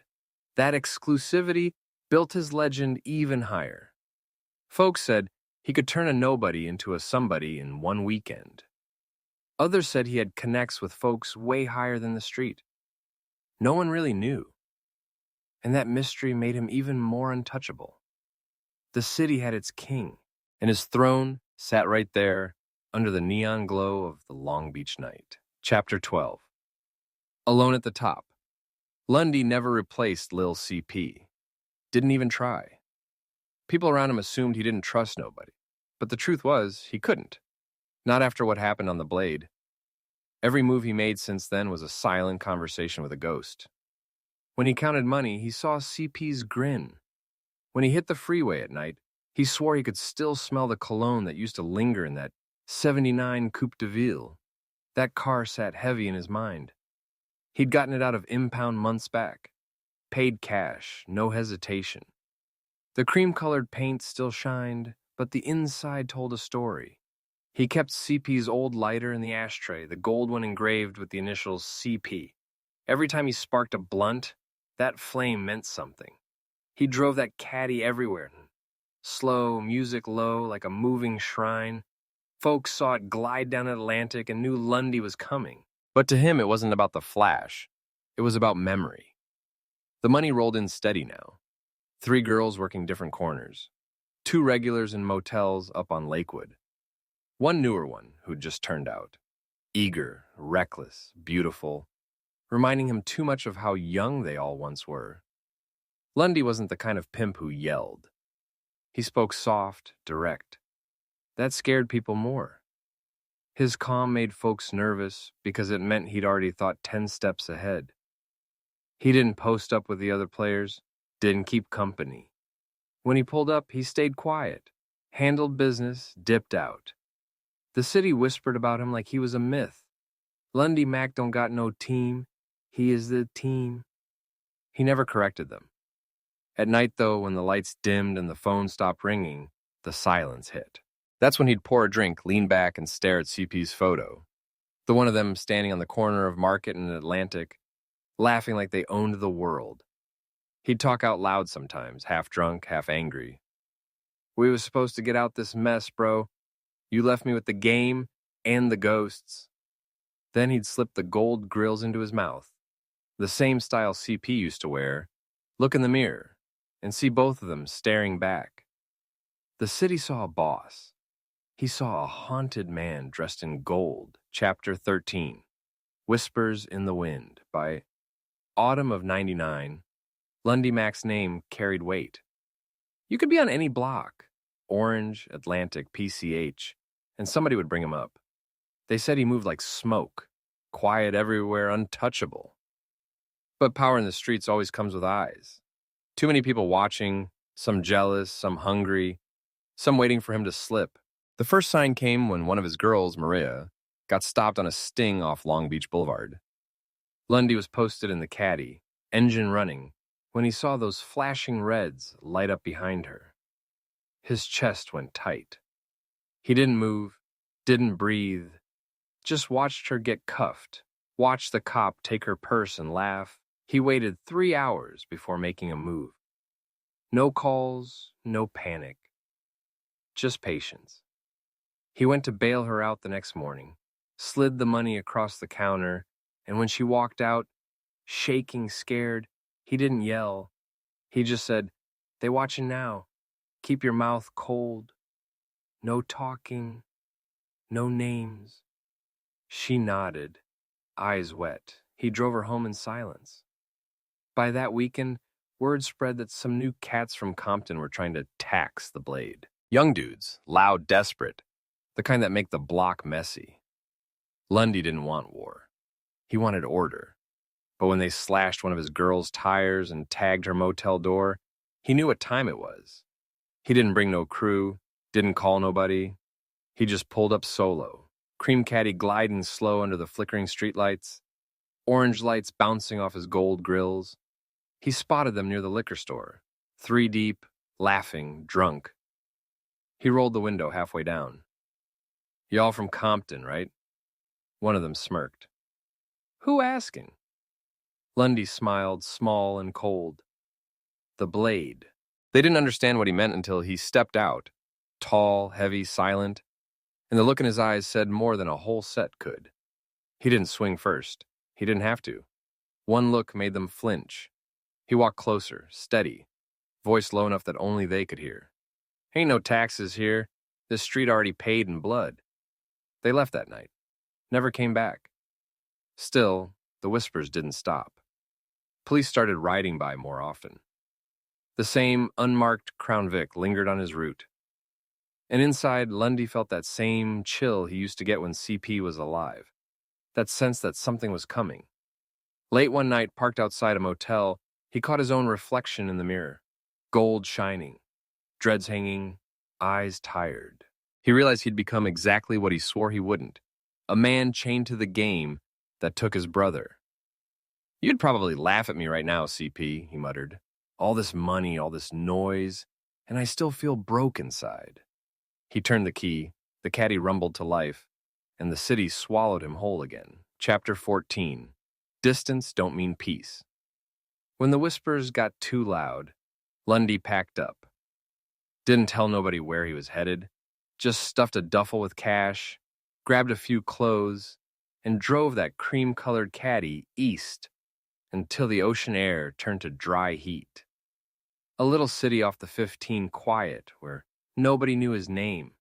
That exclusivity built his legend even higher. Folks said he could turn a nobody into a somebody in one weekend. Others said he had connects with folks way higher than the street. No one really knew. And that mystery made him even more untouchable. The city had its king, and his throne sat right there under the neon glow of the Long Beach night. Chapter 12. Alone at the top. Lundy never replaced Lil CP. Didn't even try. People around him assumed he didn't trust nobody. But the truth was, he couldn't. Not after what happened on the Blade. Every move he made since then was a silent conversation with a ghost. When he counted money, he saw CP's grin. When he hit the freeway at night, he swore he could still smell the cologne that used to linger in that '79 Coupe de Ville. That car sat heavy in his mind. He'd gotten it out of impound months back. Paid cash, no hesitation. The cream-colored paint still shined, but the inside told a story. He kept CP's old lighter in the ashtray, the gold one engraved with the initials CP. Every time he sparked a blunt, that flame meant something. He drove that caddy everywhere. Slow, music low, like a moving shrine. Folks saw it glide down Atlantic and knew Lundy was coming. But to him, it wasn't about the flash. It was about memory. The money rolled in steady now. 3 girls working different corners. 2 regulars in motels up on Lakewood. One newer one who'd just turned out. Eager, reckless, beautiful, reminding him too much of how young they all once were. Lundy wasn't the kind of pimp who yelled. He spoke soft, direct. That scared people more. His calm made folks nervous because it meant he'd already thought 10 steps ahead. He didn't post up with the other players, didn't keep company. When he pulled up, he stayed quiet, handled business, dipped out. The city whispered about him like he was a myth. Lundy Mack don't got no team. He is the team. He never corrected them. At night, though, when the lights dimmed and the phone stopped ringing, the silence hit. That's when he'd pour a drink, lean back, and stare at CP's photo. The one of them standing on the corner of Market and Atlantic, laughing like they owned the world. He'd talk out loud sometimes, half drunk, half angry. "We was supposed to get out this mess, bro. You left me with the game and the ghosts." Then he'd slip the gold grills into his mouth, the same style CP used to wear, look in the mirror, and see both of them staring back. The city saw a boss. He saw a haunted man dressed in gold. Chapter 13. Whispers in the Wind. By autumn of '99, Lundy Mack's name carried weight. You could be on any block, Orange, Atlantic, PCH, and somebody would bring him up. They said he moved like smoke, quiet everywhere, untouchable. But power in the streets always comes with eyes. Too many people watching, some jealous, some hungry, some waiting for him to slip. The first sign came when one of his girls, Maria, got stopped on a sting off Long Beach Boulevard. Lundy was posted in the caddy, engine running, when he saw those flashing reds light up behind her. His chest went tight. He didn't move, didn't breathe, just watched her get cuffed, watched the cop take her purse and laugh. He waited 3 hours before making a move. No calls, no panic, just patience. He went to bail her out the next morning, slid the money across the counter, and when she walked out, shaking, scared, he didn't yell. He just said, "They watching now. Keep your mouth cold. No talking. No names." She nodded, eyes wet. He drove her home in silence. By that weekend, word spread that some new cats from Compton were trying to tax the Blade. Young dudes, loud, desperate, the kind that make the block messy. Lundy didn't want war. He wanted order. But when they slashed one of his girl's tires and tagged her motel door, he knew what time it was. He didn't bring no crew, didn't call nobody. He just pulled up solo, cream caddy gliding slow under the flickering streetlights, orange lights bouncing off his gold grills. He spotted them near the liquor store, 3 deep, laughing, drunk. He rolled the window halfway down. "Y'all from Compton, right?" One of them smirked. "Who asking?" Lundy smiled, small and cold. "The Blade." They didn't understand what he meant until he stepped out, tall, heavy, silent, and the look in his eyes said more than a whole set could. He didn't swing first. He didn't have to. One look made them flinch. He walked closer, steady, voice low enough that only they could hear. "Ain't no taxes here. This street already paid in blood." They left that night. Never came back. Still, the whispers didn't stop. Police started riding by more often. The same unmarked Crown Vic lingered on his route. And inside, Lundy felt that same chill he used to get when CP was alive. That sense that something was coming. Late one night, parked outside a motel, he caught his own reflection in the mirror. Gold shining, dreads hanging, eyes tired. He realized he'd become exactly what he swore he wouldn't. A man chained to the game that took his brother. "You'd probably laugh at me right now, CP," he muttered. "All this money, all this noise, and I still feel broke inside." He turned the key, the caddy rumbled to life, and the city swallowed him whole again. Chapter 14. Distance don't mean peace. When the whispers got too loud, Lundy packed up. Didn't tell nobody where he was headed, just stuffed a duffel with cash, grabbed a few clothes, and drove that cream-colored caddy east until the ocean air turned to dry heat. A little city off the 15 quiet where nobody knew his name.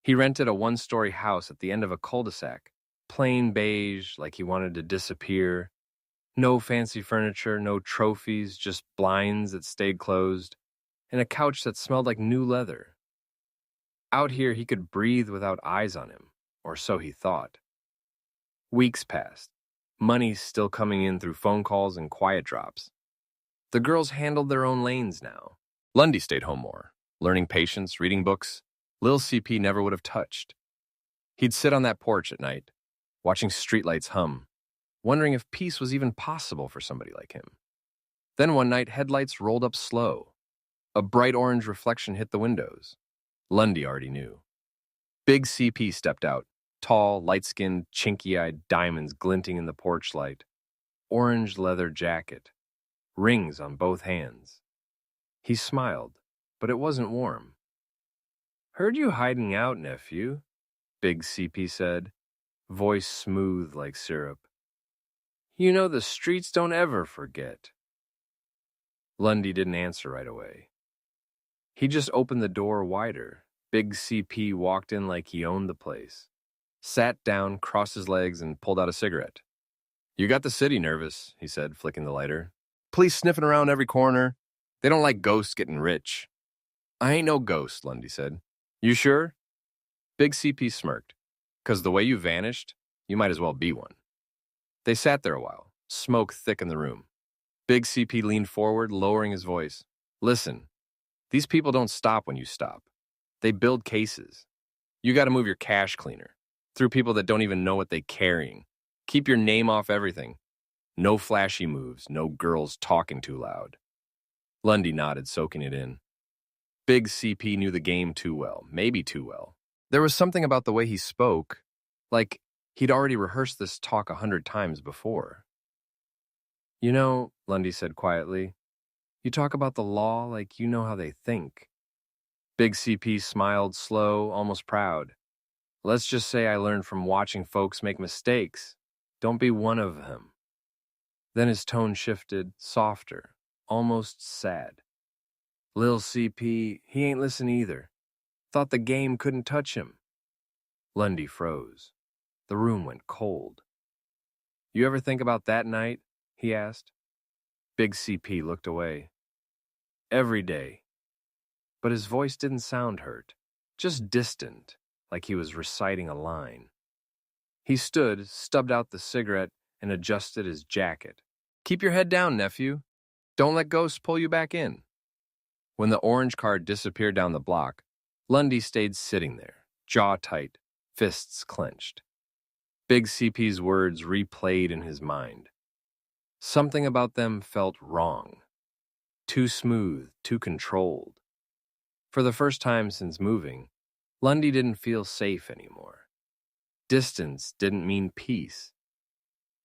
He rented a 1-story house at the end of a cul-de-sac, plain beige like he wanted to disappear. No fancy furniture, no trophies, just blinds that stayed closed, and a couch that smelled like new leather. Out here, he could breathe without eyes on him, or so he thought. Weeks passed, money still coming in through phone calls and quiet drops. The girls handled their own lanes now. Lundy stayed home more, learning patience, reading books Lil CP never would have touched. He'd sit on that porch at night, watching streetlights hum, wondering if peace was even possible for somebody like him. Then one night, headlights rolled up slow. A bright orange reflection hit the windows. Lundy already knew. Big CP stepped out, tall, light-skinned, chinky-eyed diamonds glinting in the porch light. Orange leather jacket. Rings on both hands. He smiled, but it wasn't warm. "Heard you hiding out, nephew," Big CP said, voice smooth like syrup. "You know the streets don't ever forget." Lundy didn't answer right away. He just opened the door wider. Big CP walked in like he owned the place. Sat down, crossed his legs, and pulled out a cigarette. "You got the city nervous," he said, flicking the lighter. "Police sniffing around every corner. They don't like ghosts getting rich." "I ain't no ghost," Lundy said. "You sure?" Big CP smirked. "'Cause the way you vanished, you might as well be one." They sat there a while, smoke thick in the room. Big CP leaned forward, lowering his voice. "Listen, these people don't stop when you stop. They build cases. You got to move your cash cleaner. Through people that don't even know what they're carrying. Keep your name off everything. No flashy moves, no girls talking too loud. Lundy nodded, soaking it in. Big CP knew the game too well, maybe too well. There was something about the way he spoke, like he'd already rehearsed this talk 100 times before. You know, Lundy said quietly, you talk about the law like you know how they think. Big CP smiled, slow, almost proud. Let's just say I learned from watching folks make mistakes. Don't be one of them. Then his tone shifted, softer, almost sad. Lil CP, he ain't listen either. Thought the game couldn't touch him. Lundy froze. The room went cold. You ever think about that night? He asked. Big CP looked away. Every day. But his voice didn't sound hurt, just distant, like he was reciting a line. He stood, stubbed out the cigarette, and adjusted his jacket. Keep your head down, nephew. Don't let ghosts pull you back in. When the orange car disappeared down the block, Lundy stayed sitting there, jaw tight, fists clenched. Big CP's words replayed in his mind. Something about them felt wrong. Too smooth, too controlled. For the first time since moving, Lundy didn't feel safe anymore. Distance didn't mean peace.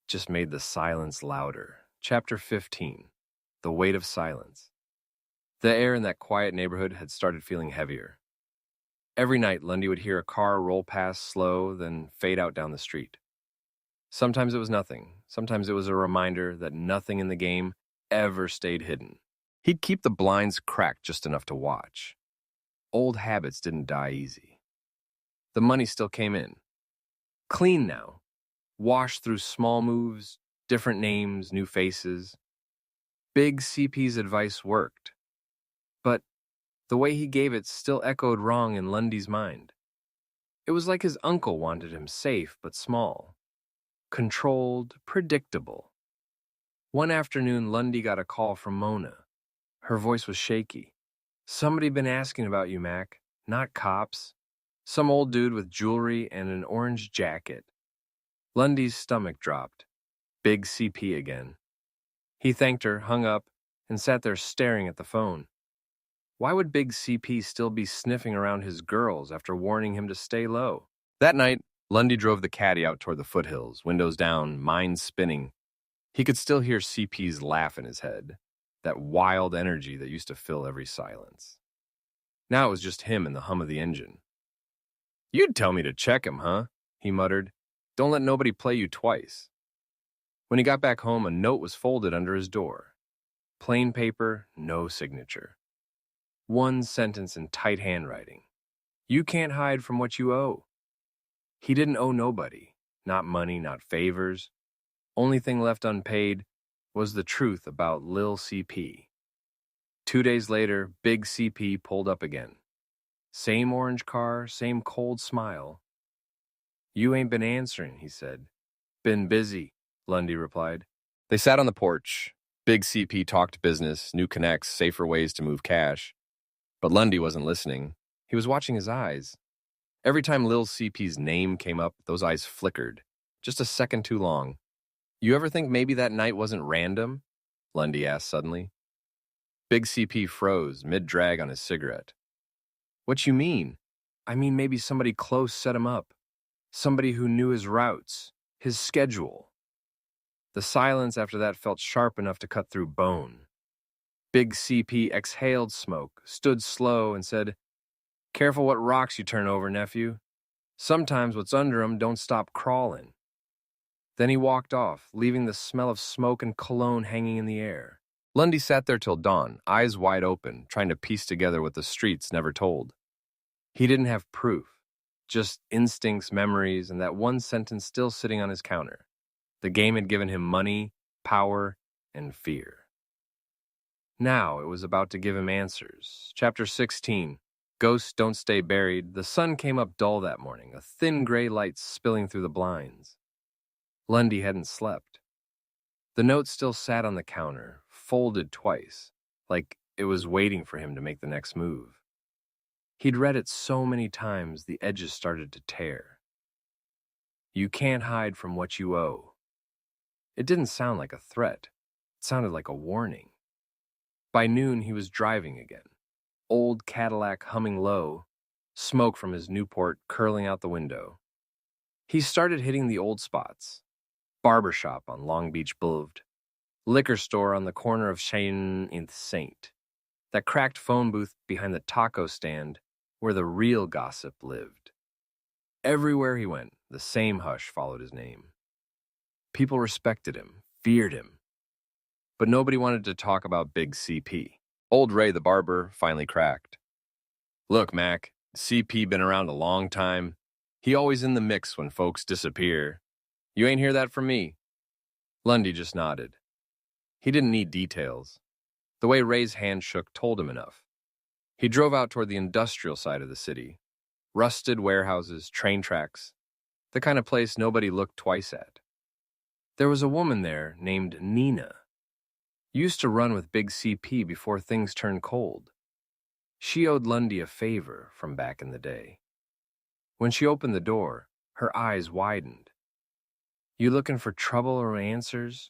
It just made the silence louder. Chapter 15. The Weight of Silence. The air in that quiet neighborhood had started feeling heavier. Every night, Lundy would hear a car roll past slow, then fade out down the street. Sometimes it was nothing. Sometimes it was a reminder that nothing in the game ever stayed hidden. He'd keep the blinds cracked just enough to watch. Old habits didn't die easy. The money still came in. Clean now. Washed through small moves, different names, new faces. Big CP's advice worked. But the way he gave it still echoed wrong in Lundy's mind. It was like his uncle wanted him safe but small. Controlled, predictable. One afternoon, Lundy got a call from Mona. Her voice was shaky. Somebody been asking about you, Mac. Not cops. Some old dude with jewelry and an orange jacket. Lundy's stomach dropped. Big CP again. He thanked her, hung up, and sat there staring at the phone. Why would Big CP still be sniffing around his girls after warning him to stay low? That night, Lundy drove the caddy out toward the foothills, windows down, mind spinning. He could still hear CP's laugh in his head, that wild energy that used to fill every silence. Now it was just him and the hum of the engine. You'd tell me to check him, huh? He muttered. Don't let nobody play you twice. When he got back home, a note was folded under his door. Plain paper, no signature. One sentence in tight handwriting. You can't hide from what you owe. He didn't owe nobody. Not money, not favors. Only thing left unpaid was the truth about Lil CP. 2 days later, Big CP pulled up again. Same orange car, same cold smile. You ain't been answering, he said. Been busy, Lundy replied. They sat on the porch. Big CP talked business, new connects, safer ways to move cash. But Lundy wasn't listening. He was watching his eyes. Every time Lil CP's name came up, those eyes flickered. Just a second too long. You ever think maybe that night wasn't random? Lundy asked suddenly. Big CP froze, mid-drag on his cigarette. What you mean? I mean maybe somebody close set him up. Somebody who knew his routes, his schedule. The silence after that felt sharp enough to cut through bone. Big CP exhaled smoke, stood slow, and said, Careful what rocks you turn over, nephew. Sometimes what's under 'em don't stop crawling. Then he walked off, leaving the smell of smoke and cologne hanging in the air. Lundy sat there till dawn, eyes wide open, trying to piece together what the streets never told. He didn't have proof, just instincts, memories, and that one sentence still sitting on his counter. The game had given him money, power, and fear. Now it was about to give him answers. Chapter 16. Ghosts don't stay buried. The sun came up dull that morning, a thin gray light spilling through the blinds. Lundy hadn't slept. The note still sat on the counter, folded twice, like it was waiting for him to make the next move. He'd read it so many times the edges started to tear. You can't hide from what you owe. It didn't sound like a threat. It sounded like a warning. By noon, he was driving again. Old Cadillac humming low, smoke from his Newport curling out the window. He started hitting the old spots. Barbershop on Long Beach Boulevard. Liquor store on the corner of Cheyenne and Saint. That cracked phone booth behind the taco stand where the real gossip lived. Everywhere he went, the same hush followed his name. People respected him, feared him. But nobody wanted to talk about Big CP. Old Ray the barber finally cracked. Look, Mac, CP been around a long time. He always in the mix when folks disappear. You ain't hear that from me. Lundy just nodded. He didn't need details. The way Ray's hand shook told him enough. He drove out toward the industrial side of the city. Rusted warehouses, train tracks. The kind of place nobody looked twice at. There was a woman there named Nina. Used to run with Big CP before things turned cold. She owed Lundy a favor from back in the day. When she opened the door, her eyes widened. You looking for trouble or answers?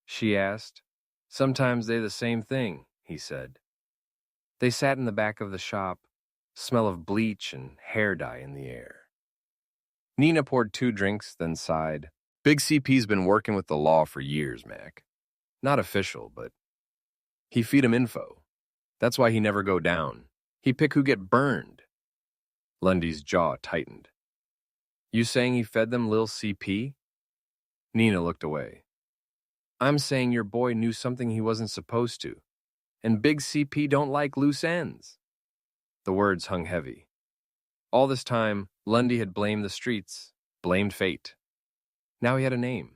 She asked. Sometimes they the same thing, he said. They sat in the back of the shop, smell of bleach and hair dye in the air. Nina poured 2 drinks, then sighed. Big CP's been working with the law for years, Mac. Not official, but he feed him info. That's why he never go down. He pick who get burned. Lundy's jaw tightened. You saying he fed them Lil CP? Nina looked away. I'm saying your boy knew something he wasn't supposed to, and Big CP don't like loose ends. The words hung heavy. All this time, Lundy had blamed the streets, blamed fate. Now he had a name.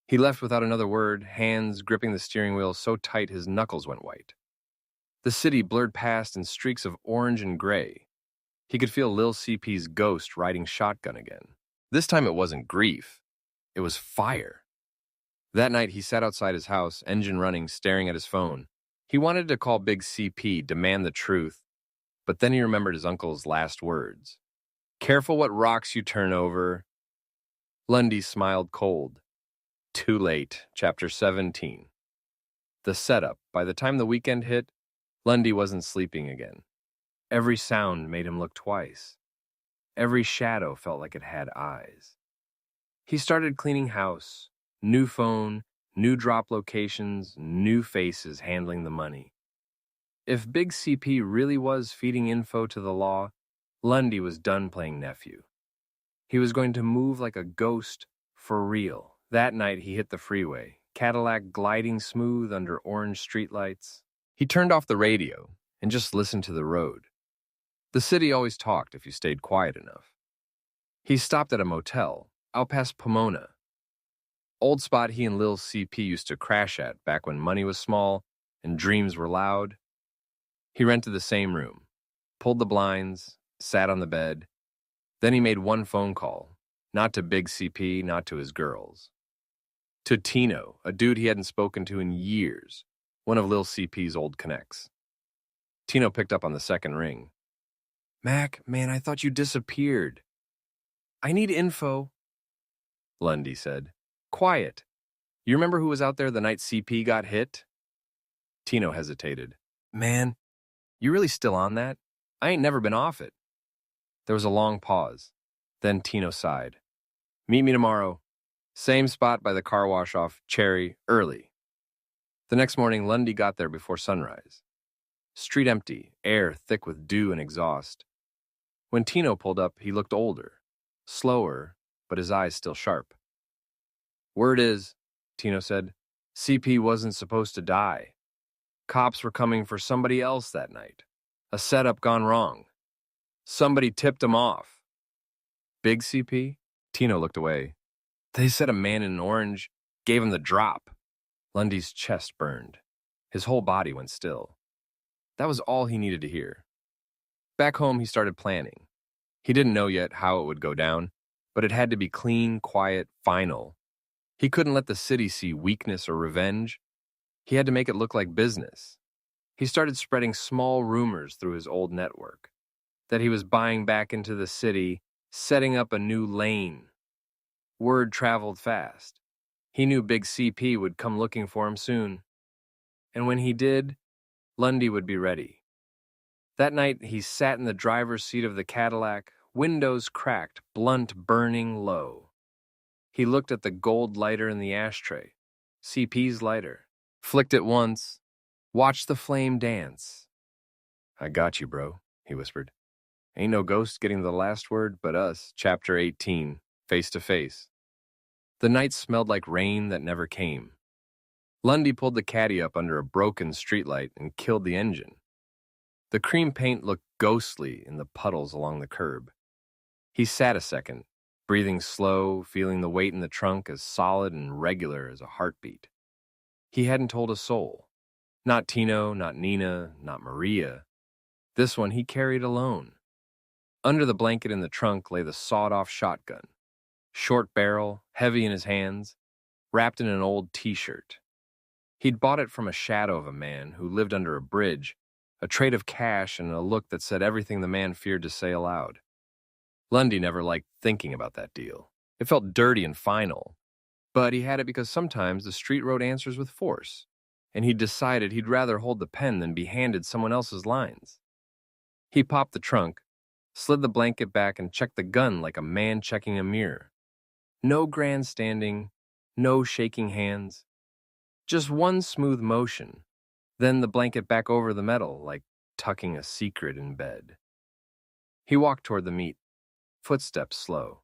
He left without another word, hands gripping the steering wheel so tight his knuckles went white. The city blurred past in streaks of orange and gray. He could feel Lil CP's ghost riding shotgun again. This time it wasn't grief. It was fire. That night he sat outside his house, engine running, staring at his phone. He wanted to call Big CP, demand the truth, but then he remembered his uncle's last words. Careful what rocks you turn over. Lundy smiled cold. Too late. Chapter 17. The setup. By the time the weekend hit, Lundy wasn't sleeping again. Every sound made him look twice. Every shadow felt like it had eyes. He started cleaning house. New phone, new drop locations, new faces handling the money. If Big CP really was feeding info to the law, Lundy was done playing nephew. He was going to move like a ghost for real. That night he hit the freeway, Cadillac gliding smooth under orange streetlights. He turned off the radio and just listened to the road. The city always talked if you stayed quiet enough. He stopped at a motel, out past Pomona. Old spot he and Lil CP used to crash at back when money was small and dreams were loud. He rented the same room, pulled the blinds, sat on the bed. Then he made one phone call, not to Big CP, not to his girls. To Tino, a dude he hadn't spoken to in years, one of Lil CP's old connects. Tino picked up on the second ring. Mac, man, I thought you disappeared. I need info, Lundy said. Quiet. You remember who was out there the night CP got hit? Tino hesitated. Man, you really still on that? I ain't never been off it. There was a long pause. Then Tino sighed. Meet me tomorrow. Same spot by the car wash off Cherry, early. The next morning, Lundy got there before sunrise. Street empty, air thick with dew and exhaust. When Tino pulled up, he looked older, slower, but his eyes still sharp. Word is, Tino said, CP wasn't supposed to die. Cops were coming for somebody else that night. A setup gone wrong. Somebody tipped him off. Big CP? Tino looked away. They said a man in orange gave him the drop. Lundy's chest burned. His whole body went still. That was all he needed to hear. Back home, he started planning. He didn't know yet how it would go down, but it had to be clean, quiet, final. He couldn't let the city see weakness or revenge. He had to make it look like business. He started spreading small rumors through his old network that he was buying back into the city, setting up a new lane. Word traveled fast. He knew Big CP would come looking for him soon. And when he did, Lundy would be ready. That night, he sat in the driver's seat of the Cadillac, windows cracked, blunt burning low. He looked at the gold lighter in the ashtray, CP's lighter, flicked it once, watched the flame dance. "I got you, bro," he whispered. "Ain't no ghost getting the last word but us." Chapter 18, Face to Face. The night smelled like rain that never came. Lundy pulled the caddy up under a broken streetlight and killed the engine. The cream paint looked ghostly in the puddles along the curb. He sat a second, breathing slow, feeling the weight in the trunk as solid and regular as a heartbeat. He hadn't told a soul. Not Tino, not Nina, not Maria. This one he carried alone. Under the blanket in the trunk lay the sawed-off shotgun. Short barrel, heavy in his hands, wrapped in an old t-shirt. He'd bought it from a shadow of a man who lived under a bridge, a trait of cash and a look that said everything the man feared to say aloud. Lundy never liked thinking about that deal. It felt dirty and final. But he had it because sometimes the street wrote answers with force, and he decided he'd rather hold the pen than be handed someone else's lines. He popped the trunk, slid the blanket back, and checked the gun like a man checking a mirror. No grandstanding, no shaking hands. Just one smooth motion, then the blanket back over the metal like tucking a secret in bed. He walked toward the meat, footsteps slow.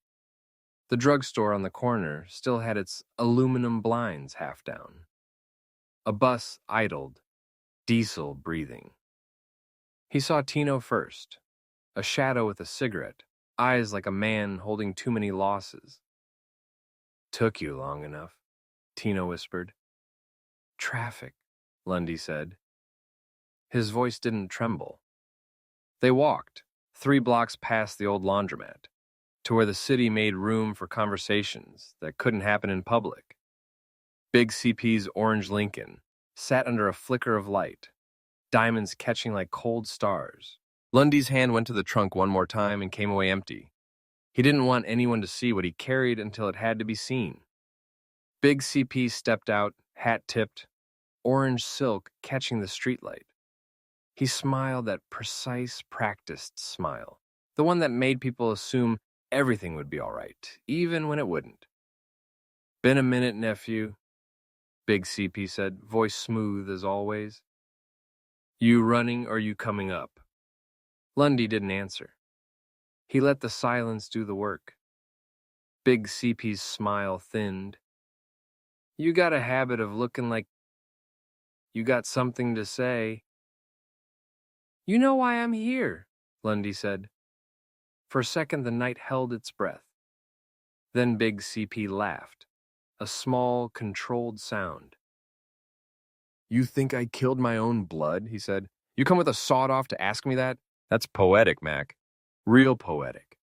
The drugstore on the corner still had its aluminum blinds half down. A bus idled, diesel breathing. He saw Tino first, a shadow with a cigarette, eyes like a man holding too many losses. "Took you long enough," Tino whispered. "Traffic," Lundy said. His voice didn't tremble. They walked, 3 blocks past the old laundromat, to where the city made room for conversations that couldn't happen in public. Big CP's orange Lincoln sat under a flicker of light, diamonds catching like cold stars. Lundy's hand went to the trunk one more time and came away empty. He didn't want anyone to see what he carried until it had to be seen. Big CP stepped out, hat tipped, orange silk catching the streetlight. He smiled that precise, practiced smile, the one that made people assume everything would be all right, even when it wouldn't. "Been a minute, nephew," Big CP said, voice smooth as always. "You running or you coming up?" Lundy didn't answer. He let the silence do the work. Big CP's smile thinned. "You got a habit of looking like you got something to say." "You know why I'm here," Lundy said. For a second, the night held its breath. Then Big CP laughed, a small, controlled sound. "You think I killed my own blood?" he said. "You come with a sawed-off to ask me that? That's poetic, Mac. Real poetic."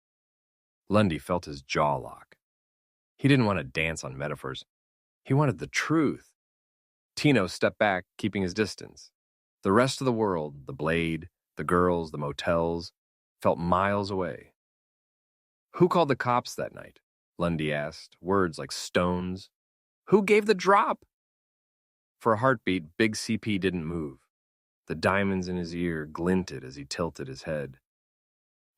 Lundy felt his jaw lock. He didn't want to dance on metaphors. He wanted the truth. Tino stepped back, keeping his distance. The rest of the world, the Blade, the girls, the motels, felt miles away. "Who called the cops that night?" Lundy asked, words like stones. "Who gave the drop?" For a heartbeat, Big CP didn't move. The diamonds in his ear glinted as he tilted his head.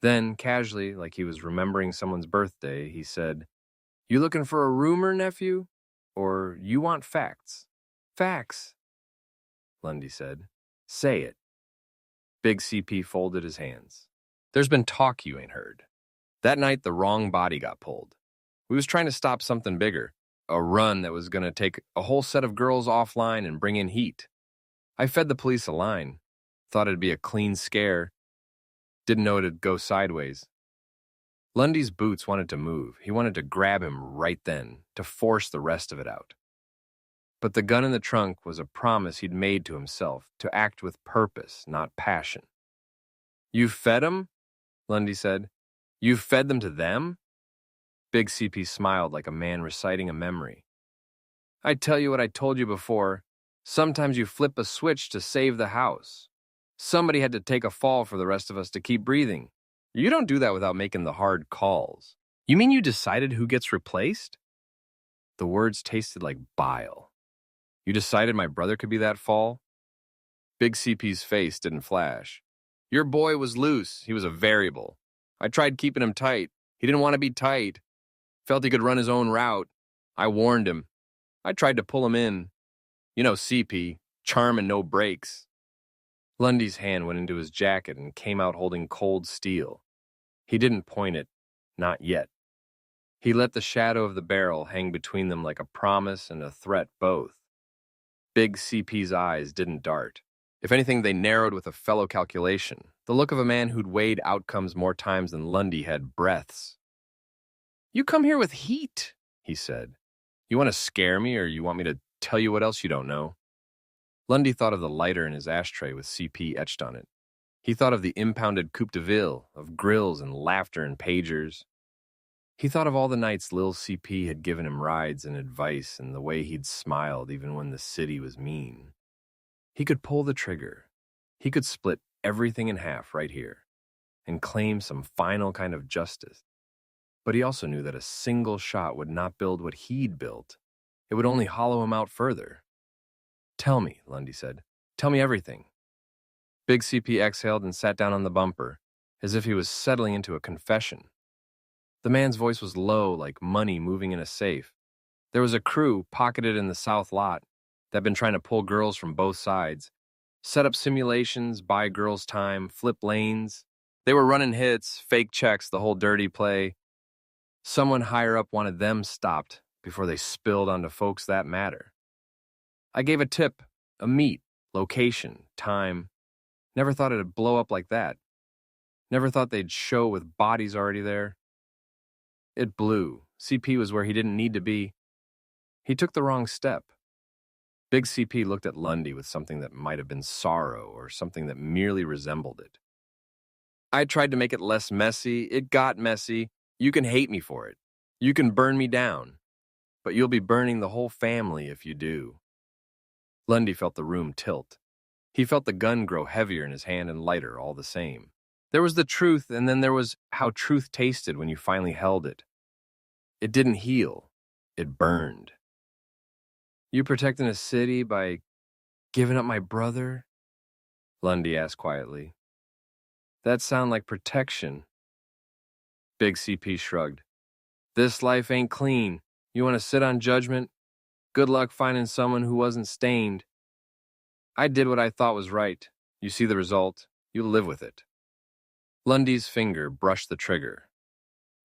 Then, casually, like he was remembering someone's birthday, he said, "You looking for a rumor, nephew? Or you want facts?" "Facts," Lundy said. "Say it." Big CP folded his hands. "There's been talk you ain't heard. That night, the wrong body got pulled. We was trying to stop something bigger, a run that was going to take a whole set of girls offline and bring in heat. I fed the police a line. Thought it'd be a clean scare. Didn't know it'd go sideways." Lundy's boots wanted to move. He wanted to grab him right then, to force the rest of it out. But the gun in the trunk was a promise he'd made to himself, to act with purpose, not passion. "You fed them?" Lundy said. "You fed them to them?" Big CP smiled like a man reciting a memory. "I tell you what I told you before. Sometimes you flip a switch to save the house. Somebody had to take a fall for the rest of us to keep breathing. You don't do that without making the hard calls. You mean you decided who gets replaced? The words tasted like bile. You decided my brother could be that fall? Big CP's face didn't flash. Your boy was loose. He was a variable. I tried keeping him tight. He didn't want to be tight. Felt he could run his own route. I warned him. I tried to pull him in. You know CP, charm and no brakes. Lundy's hand went into his jacket and came out holding cold steel. He didn't point it, not yet. He let the shadow of the barrel hang between them like a promise and a threat both. Big CP's eyes didn't dart. If anything, they narrowed with a fellow calculation, the look of a man who'd weighed outcomes more times than Lundy had breaths. You come here with heat, he said. You want to scare me, or you want me to tell you what else you don't know? Lundy thought of the lighter in his ashtray with CP etched on it. He thought of the impounded Coupe de Ville, of grills and laughter and pagers. He thought of all the nights Lil CP had given him rides and advice and the way he'd smiled even when the city was mean. He could pull the trigger. He could split everything in half right here and claim some final kind of justice. But he also knew that a single shot would not build what he'd built. It would only hollow him out further. Tell me, Lundy said. Tell me everything. Big CP exhaled and sat down on the bumper, as if he was settling into a confession. The man's voice was low, like money moving in a safe. There was a crew pocketed in the south lot that had been trying to pull girls from both sides, set up simulations, buy girls time, flip lanes. They were running hits, fake checks, the whole dirty play. Someone higher up wanted them stopped before they spilled onto folks that matter. I gave a tip, a meet, location, time. Never thought it'd blow up like that. Never thought they'd show with bodies already there. It blew. CP was where he didn't need to be. He took the wrong step. Big CP looked at Lundy with something that might have been sorrow or something that merely resembled it. I tried to make it less messy. It got messy. You can hate me for it. You can burn me down. But you'll be burning the whole family if you do. Lundy felt the room tilt. He felt the gun grow heavier in his hand and lighter all the same. There was the truth, and then there was how truth tasted when you finally held it. It didn't heal. It burned. You protecting a city by giving up my brother? Lundy asked quietly. That sound like protection. Big CP shrugged. This life ain't clean. You want to sit on judgment? Good luck finding someone who wasn't stained. I did what I thought was right. You see the result. You live with it. Lundy's finger brushed the trigger.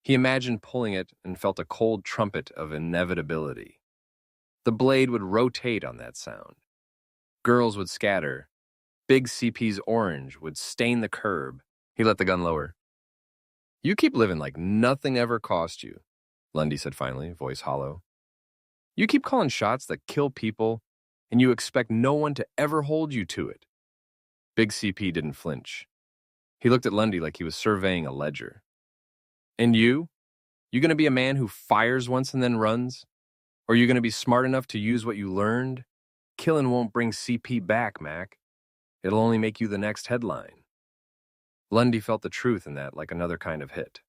He imagined pulling it and felt a cold trumpet of inevitability. The blade would rotate on that sound. Girls would scatter. Big CP's orange would stain the curb. He let the gun lower. You keep living like nothing ever cost you, Lundy said finally, voice hollow. You keep calling shots that kill people, and you expect no one to ever hold you to it. Big CP didn't flinch. He looked at Lundy like he was surveying a ledger. And you? You gonna be a man who fires once and then runs? Or are you gonna be smart enough to use what you learned? Killing won't bring CP back, Mac. It'll only make you the next headline. Lundy felt the truth in that like another kind of hit.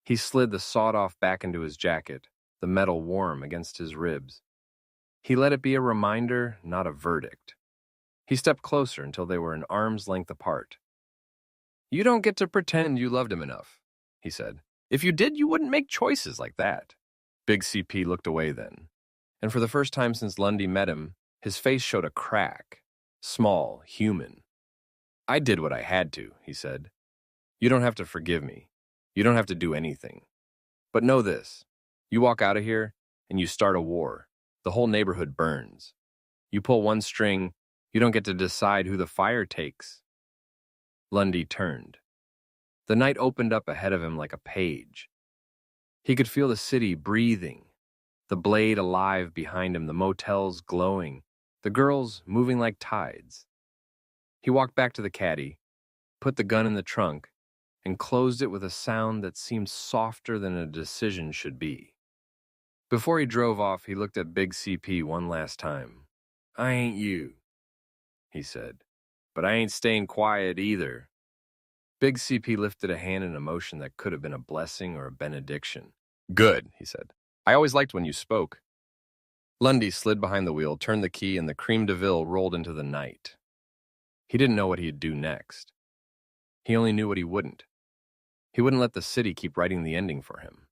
He slid the sawed-off back into his jacket, the metal warm against his ribs. He let it be a reminder, not a verdict. He stepped closer until they were an arm's length apart. You don't get to pretend you loved him enough, he said. If you did, you wouldn't make choices like that. Big CP looked away then, and for the first time since Lundy met him, his face showed a crack, small, human. I did what I had to, he said. You don't have to forgive me. You don't have to do anything. But know this, you walk out of here and you start a war. The whole neighborhood burns. You pull one string, you don't get to decide who the fire takes. Lundy turned. The night opened up ahead of him like a page. He could feel the city breathing, the blade alive behind him, the motels glowing, the girls moving like tides. He walked back to the caddy, put the gun in the trunk, and closed it with a sound that seemed softer than a decision should be. Before he drove off, he looked at Big CP one last time. I ain't you, he said. But I ain't staying quiet either. Big CP lifted a hand in a motion that could have been a blessing or a benediction. Good, he said. I always liked when you spoke. Lundy slid behind the wheel, turned the key, and the creme de ville rolled into the night. He didn't know what he'd do next. He only knew what he wouldn't. He wouldn't let the city keep writing the ending for him.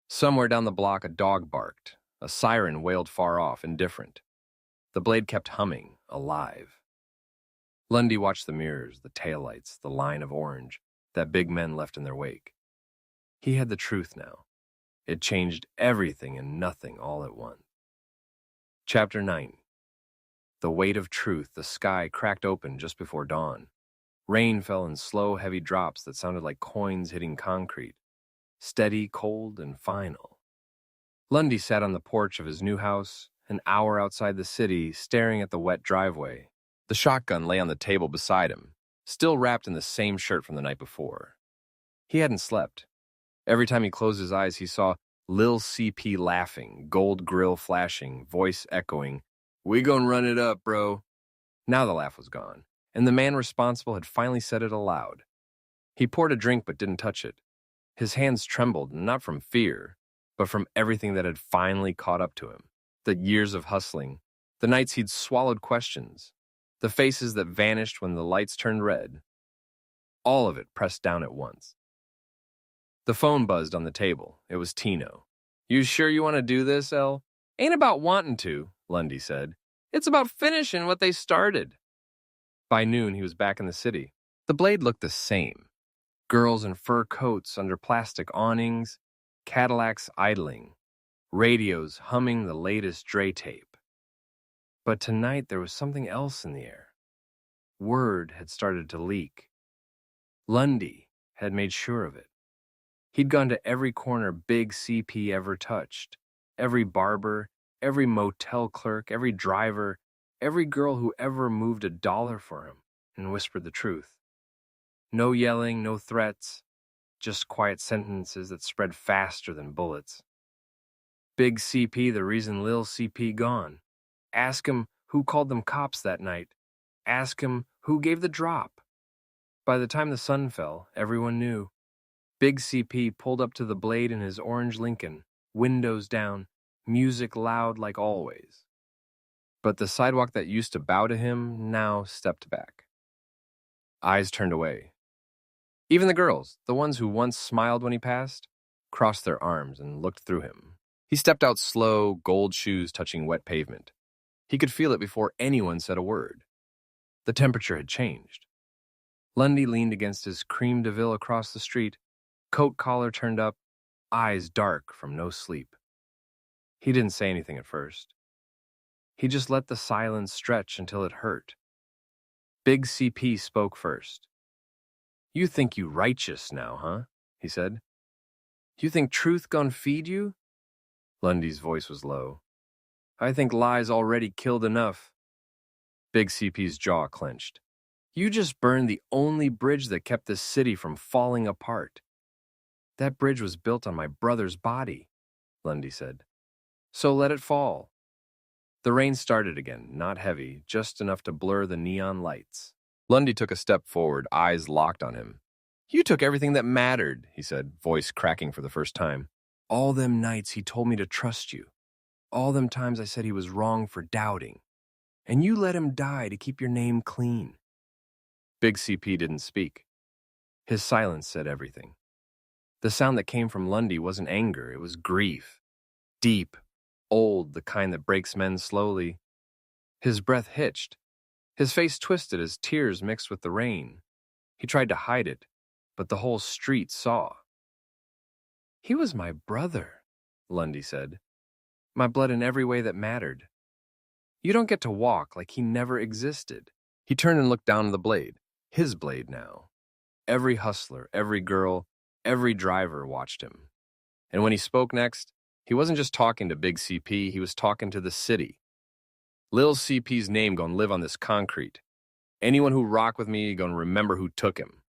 Somewhere down the block, a dog barked. A siren wailed far off, indifferent. The blade kept humming, alive. Lundy watched the mirrors, the taillights, the line of orange that big men left in their wake. He had the truth now. It changed everything and nothing all at once. Chapter 9. The weight of truth. The sky cracked open just before dawn. Rain fell in slow, heavy drops that sounded like coins hitting concrete. Steady, cold, and final. Lundy sat on the porch of his new house, an hour outside the city, staring at the wet driveway. The shotgun lay on the table beside him, still wrapped in the same shirt from the night before. He hadn't slept. Every time he closed his eyes, he saw Lil CP laughing, gold grill flashing, voice echoing, "We gon' run it up, bro." Now the laugh was gone, and the man responsible had finally said it aloud. He poured a drink but didn't touch it. His hands trembled, not from fear, but from everything that had finally caught up to him. The years of hustling, the nights he'd swallowed questions, the faces that vanished when the lights turned red. All of it pressed down at once. The phone buzzed on the table. It was Tino. "You sure you want to do this, El?" "Ain't about wanting to," Lundy said. "It's about finishing what they started." By noon, he was back in the city. The blade looked the same. Girls in fur coats under plastic awnings, Cadillacs idling, radios humming the latest Dre tape. But tonight there was something else in the air. Word had started to leak. Lundy had made sure of it. He'd gone to every corner Big CP ever touched, every barber, every motel clerk, every driver, every girl who ever moved $1 for him, and whispered the truth. No yelling, no threats, just quiet sentences that spread faster than bullets. Big CP, the reason Lil CP gone. Ask him who called them cops that night. Ask him who gave the drop. By the time the sun fell, everyone knew. Big CP pulled up to the blade in his orange Lincoln, windows down, music loud like always. But the sidewalk that used to bow to him now stepped back. Eyes turned away. Even the girls, the ones who once smiled when he passed, crossed their arms and looked through him. He stepped out slow, gold shoes touching wet pavement. He could feel it before anyone said a word. The temperature had changed. Lundy leaned against his creme de ville across the street, coat collar turned up, eyes dark from no sleep. He didn't say anything at first. He just let the silence stretch until it hurt. Big CP spoke first. "You think you righteous now, huh?" he said. "You think truth gon' feed you?" Lundy's voice was low. "I think lies already killed enough." Big CP's jaw clenched. "You just burned the only bridge that kept this city from falling apart." "That bridge was built on my brother's body," Lundy said. "So let it fall." The rain started again, not heavy, just enough to blur the neon lights. Lundy took a step forward, eyes locked on him. "You took everything that mattered," he said, voice cracking for the first time. "All them nights he told me to trust you. All them times I said he was wrong for doubting. And you let him die to keep your name clean." Big CP didn't speak. His silence said everything. The sound that came from Lundy wasn't anger, it was grief. Deep, old, the kind that breaks men slowly. His breath hitched. His face twisted as tears mixed with the rain. He tried to hide it, but the whole street saw. "He was my brother," Lundy said. "My blood in every way that mattered. You don't get to walk like he never existed." He turned and looked down at the blade. His blade now. Every hustler, every girl, every driver watched him. And when he spoke next, he wasn't just talking to Big CP, he was talking to the city. "Lil CP's name gon' live on this concrete. Anyone who rock with me gon' remember who took him.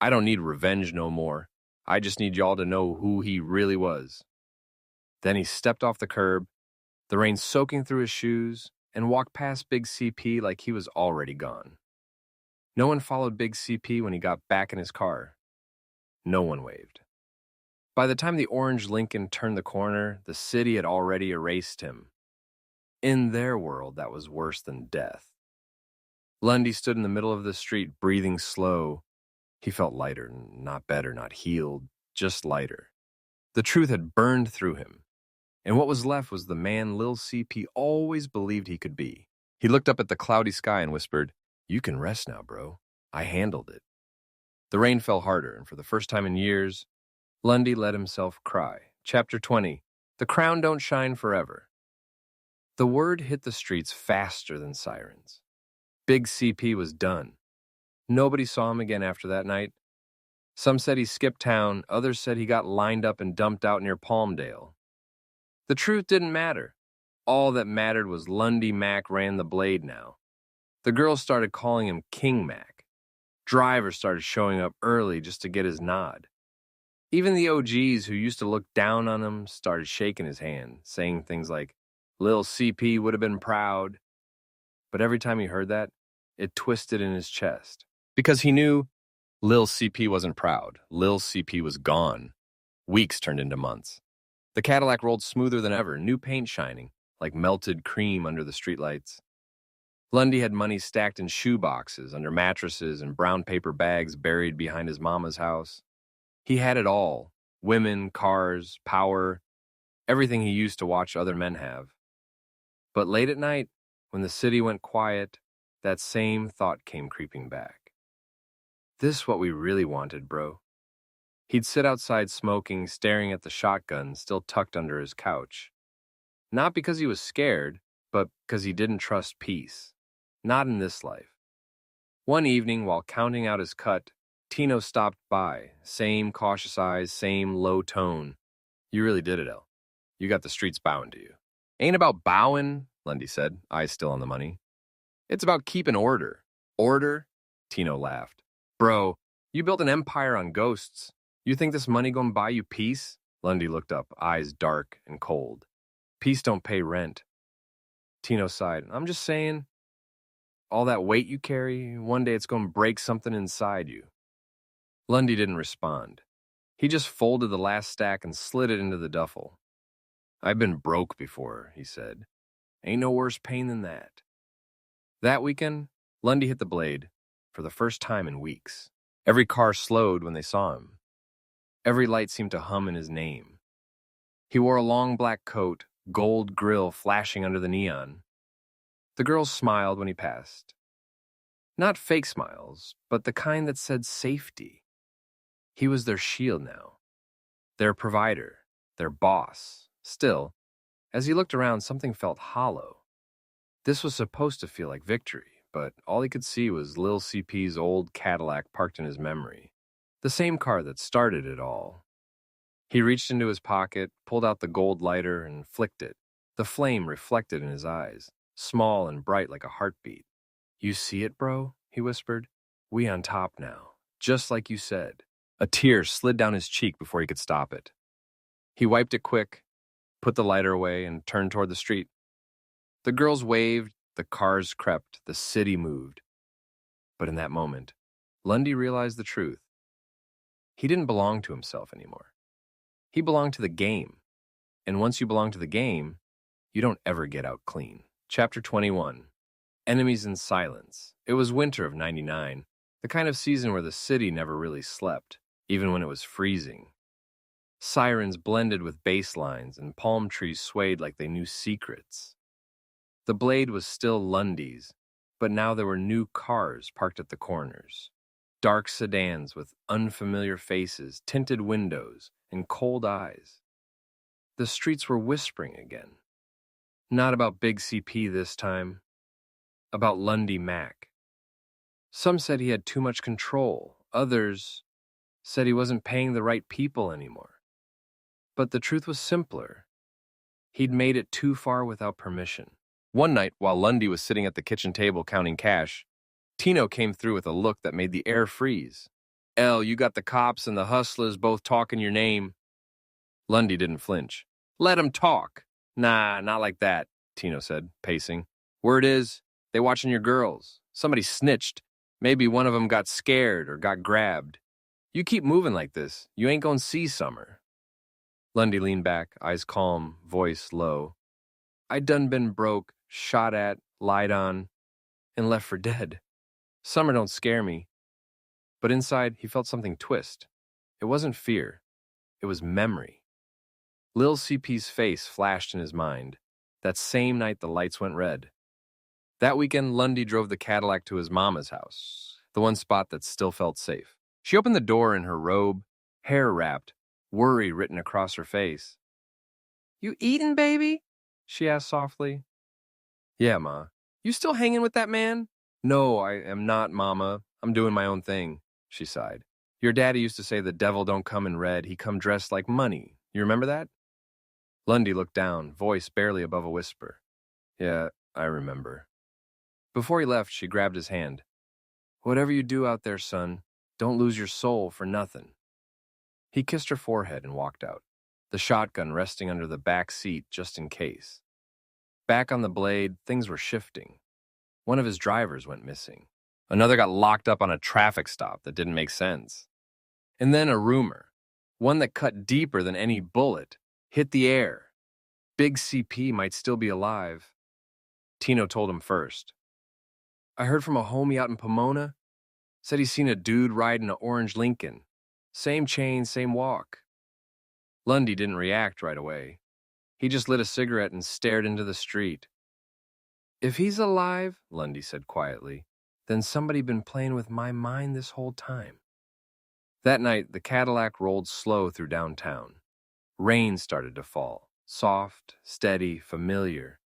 I don't need revenge no more. I just need y'all to know who he really was." Then he stepped off the curb, the rain soaking through his shoes, and walked past Big CP like he was already gone. No one followed Big CP when he got back in his car. No one waved. By the time the orange Lincoln turned the corner, the city had already erased him. In their world, that was worse than death. Lundy stood in the middle of the street, breathing slow. He felt lighter, not better, not healed, just lighter. The truth had burned through him, and what was left was the man Lil CP always believed he could be. He looked up at the cloudy sky and whispered, "You can rest now, bro. I handled it." The rain fell harder, and for the first time in years, Lundy let himself cry. Chapter 20, The Crown Don't Shine Forever. The word hit the streets faster than sirens. Big CP was done. Nobody saw him again after that night. Some said he skipped town, others said he got lined up and dumped out near Palmdale. The truth didn't matter. All that mattered was Lundy Mack ran the blade now. The girls started calling him King Mack. Drivers started showing up early just to get his nod. Even the OGs who used to look down on him started shaking his hand, saying things like, "Lil CP would have been proud." But every time he heard that, it twisted in his chest. Because he knew Lil CP wasn't proud. Lil CP was gone. Weeks turned into months. The Cadillac rolled smoother than ever, new paint shining, like melted cream under the streetlights. Lundy had money stacked in shoe boxes, under mattresses, and brown paper bags buried behind his mama's house. He had it all: women, cars, power, everything he used to watch other men have. But late at night, when the city went quiet, that same thought came creeping back. This what we really wanted, bro. He'd sit outside smoking, staring at the shotgun still tucked under his couch. Not because he was scared, but because he didn't trust peace. Not in this life. One evening, while counting out his cut, Tino stopped by. Same cautious eyes, same low tone. "You really did it, El. You got the streets bowing to you." "Ain't about bowing," Lundy said, eyes still on the money. "It's about keeping order." "Order?" Tino laughed. "Bro, you built an empire on ghosts. You think this money gonna buy you peace?" Lundy looked up, eyes dark and cold. "Peace don't pay rent." Tino sighed. "I'm just saying, all that weight you carry, one day it's gonna break something inside you." Lundy didn't respond. He just folded the last stack and slid it into the duffel. "I've been broke before," he said. "Ain't no worse pain than that." That weekend, Lundy hit the blade for the first time in weeks. Every car slowed when they saw him. Every light seemed to hum in his name. He wore a long black coat, gold grill flashing under the neon. The girls smiled when he passed. Not fake smiles, but the kind that said safety. He was their shield now. Their provider, their boss. Still, as he looked around, something felt hollow. This was supposed to feel like victory, but all he could see was Lil CP's old Cadillac parked in his memory. The same car that started it all. He reached into his pocket, pulled out the gold lighter, and flicked it. The flame reflected in his eyes, small and bright like a heartbeat. "You see it, bro?" he whispered. "We on top now, just like you said." A tear slid down his cheek before he could stop it. He wiped it quick, put the lighter away, and turned toward the street. The girls waved, the cars crept, the city moved. But in that moment, Lundy realized the truth. He didn't belong to himself anymore. He belonged to the game. And once you belong to the game, you don't ever get out clean. Chapter 21. Enemies in Silence. It was winter of '99, the kind of season where the city never really slept, even when it was freezing. Sirens blended with bass lines, and palm trees swayed like they knew secrets. The blade was still Lundy's, but now there were new cars parked at the corners. Dark sedans with unfamiliar faces, tinted windows, and cold eyes. The streets were whispering again. Not about Big CP this time. About Lundy Mack. Some said he had too much control. Others said he wasn't paying the right people anymore. But the truth was simpler. He'd made it too far without permission. One night, while Lundy was sitting at the kitchen table counting cash, Tino came through with a look that made the air freeze. "El, you got the cops and the hustlers both talking your name." Lundy didn't flinch. "Let 'em talk." "Nah, not like that," Tino said, pacing. Word is, they watching your girls. Somebody snitched. Maybe one of them got scared or got grabbed. You keep moving like this, you ain't gonna see Summer. Lundy leaned back, eyes calm, voice low. I done been broke, shot at, lied on, and left for dead. Summer don't scare me. But inside, he felt something twist. It wasn't fear. It was memory. Lil CP's face flashed in his mind. That same night the lights went red. That weekend, Lundy drove the Cadillac to his mama's house, the one spot that still felt safe. She opened the door in her robe, hair wrapped, worry written across her face. You eatin', baby? She asked softly. Yeah, Ma. You still hanging with that man? No, I am not, Mama. I'm doing my own thing, she sighed. Your daddy used to say the devil don't come in red, he come dressed like money. You remember that? Lundy looked down, voice barely above a whisper. Yeah, I remember. Before he left, she grabbed his hand. Whatever you do out there, son, don't lose your soul for nothing. He kissed her forehead and walked out, the shotgun resting under the back seat just in case. Back on the blade, things were shifting. One of his drivers went missing. Another got locked up on a traffic stop that didn't make sense. And then a rumor, one that cut deeper than any bullet, hit the air. Big CP might still be alive. Tino told him first. I heard from a homie out in Pomona. Said he seen a dude riding an orange Lincoln. Same chain, same walk. Lundy didn't react right away. He just lit a cigarette and stared into the street. If he's alive, Lundy said quietly, then somebody been playing with my mind this whole time. That night, the Cadillac rolled slow through downtown. Rain started to fall, soft, steady, familiar.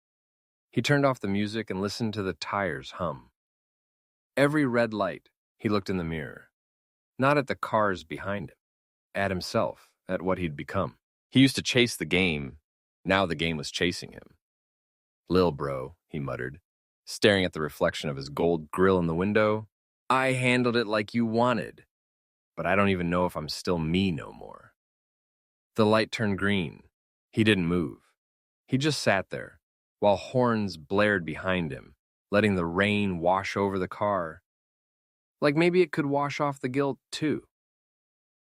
He turned off the music and listened to the tires hum. Every red light, he looked in the mirror. Not at the cars behind him, at himself, at what he'd become. He used to chase the game. Now the game was chasing him. Lil bro, he muttered, staring at the reflection of his gold grill in the window. I handled it like you wanted, but I don't even know if I'm still me no more. The light turned green. He didn't move. He just sat there, while horns blared behind him, letting the rain wash over the car. Like maybe it could wash off the guilt, too.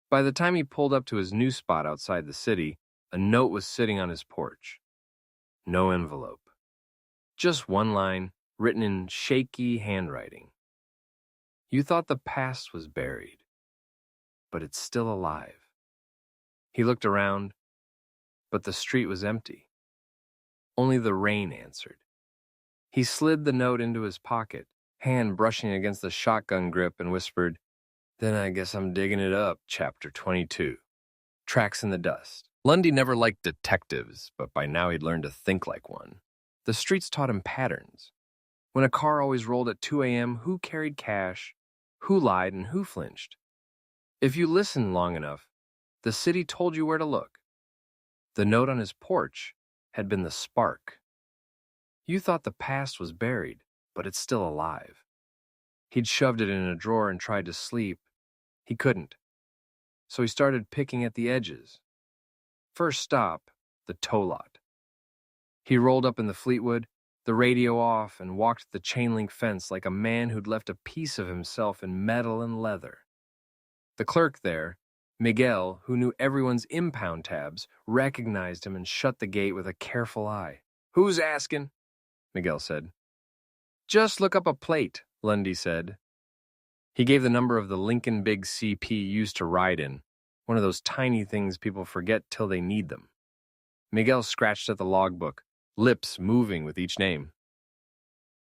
By the time he pulled up to his new spot outside the city, a note was sitting on his porch. No envelope. Just one line, written in shaky handwriting. You thought the past was buried, but it's still alive. He looked around, but the street was empty. Only the rain answered. He slid the note into his pocket, hand brushing against the shotgun grip, and whispered, Then I guess I'm digging it up, Chapter 22. Tracks in the dust. Lundy never liked detectives, but by now he'd learned to think like one. The streets taught him patterns. When a car always rolled at 2 a.m., who carried cash, who lied, and who flinched? If you listened long enough, the city told you where to look. The note on his porch had been the spark. You thought the past was buried, but it's still alive. He'd shoved it in a drawer and tried to sleep. He couldn't. So he started picking at the edges. First stop, the tow lot. He rolled up in the Fleetwood, the radio off, and walked the chain-link fence like a man who'd left a piece of himself in metal and leather. The clerk there, Miguel, who knew everyone's impound tabs, recognized him and shut the gate with a careful eye. Who's asking? Miguel said. Just look up a plate, Lundy said. He gave the number of the Lincoln Big CP used to ride in, one of those tiny things people forget till they need them. Miguel scratched at the logbook, lips moving with each name.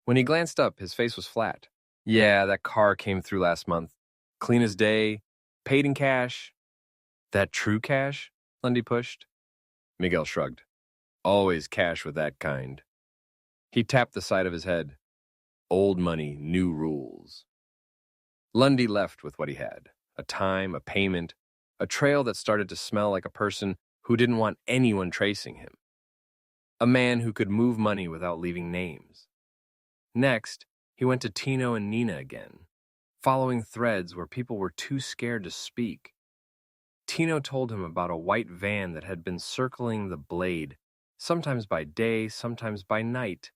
When he glanced up, his face was flat. Yeah, that car came through last month. Clean as day, paid in cash. That true cash? Lundy pushed. Miguel shrugged. Always cash with that kind. He tapped the side of his head. Old money, new rules. Lundy left with what he had. A time, a payment, a trail that started to smell like a person who didn't want anyone tracing him. A man who could move money without leaving names. Next, he went to Tino and Nina again, following threads where people were too scared to speak. Tino told him about a white van that had been circling the blade, sometimes by day, sometimes by night.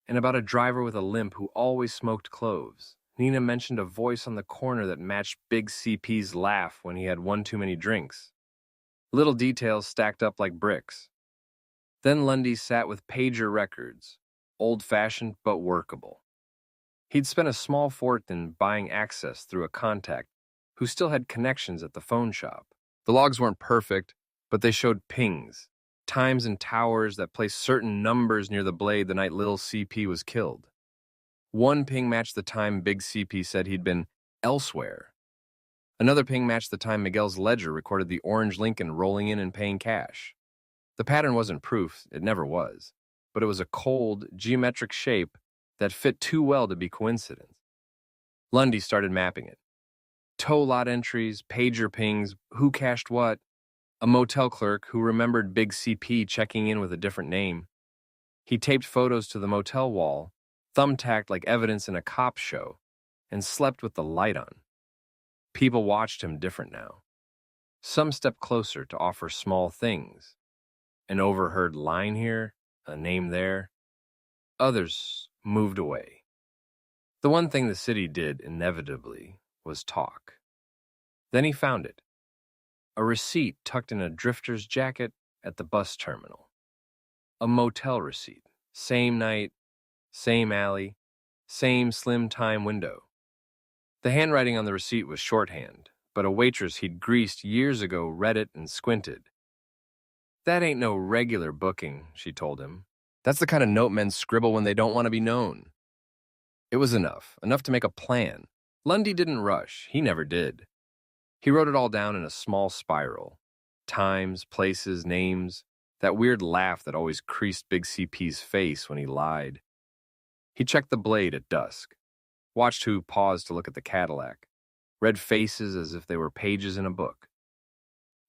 and about a driver with a limp who always smoked cloves. Nina mentioned a voice on the corner that matched Big CP's laugh when he had one too many drinks. Little details stacked up like bricks. Then Lundy sat with pager records, old-fashioned but workable. He'd spent a small fortune buying access through a contact who still had connections at the phone shop. The logs weren't perfect, but they showed pings, times and towers that placed certain numbers near the blade the night Lil CP was killed. One ping matched the time Big CP said he'd been elsewhere. Another ping matched the time Miguel's ledger recorded the orange Lincoln rolling in and paying cash. The pattern wasn't proof, it never was, but it was a cold, geometric shape that fit too well to be coincidence. Lundy started mapping it. Tow lot entries, pager pings, who cashed what, a motel clerk who remembered Big CP checking in with a different name. He taped photos to the motel wall, thumbtacked like evidence in a cop show, and slept with the light on. People watched him different now. Some stepped closer to offer small things. An overheard line here, a name there. Others moved away. The one thing the city did inevitably was talk. Then he found it. A receipt tucked in a drifter's jacket at the bus terminal. A motel receipt. Same night, same alley, same slim time window. The handwriting on the receipt was shorthand, but a waitress he'd greased years ago read it and squinted. "That ain't no regular booking," she told him. "That's the kind of note men scribble when they don't want to be known." It was enough to make a plan. Lundy didn't rush, he never did. He wrote it all down in a small spiral. Times, places, names, that weird laugh that always creased Big CP's face when he lied. He checked the blade at dusk, watched who paused to look at the Cadillac, read faces as if they were pages in a book.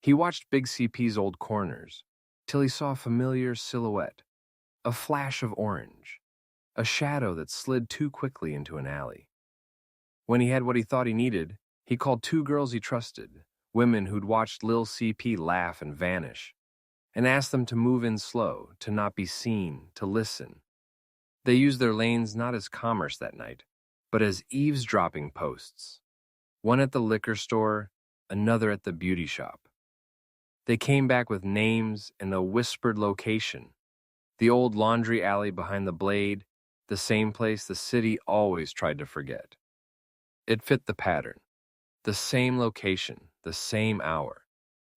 He watched Big CP's old corners, till he saw a familiar silhouette, a flash of orange, a shadow that slid too quickly into an alley. When he had what he thought he needed, he called two girls he trusted, women who'd watched Lil CP laugh and vanish, and asked them to move in slow, to not be seen, to listen. They used their lanes not as commerce that night, but as eavesdropping posts. One at the liquor store, another at the beauty shop. They came back with names and a whispered location. The old laundry alley behind the blade, the same place the city always tried to forget. It fit the pattern. The same location, the same hour,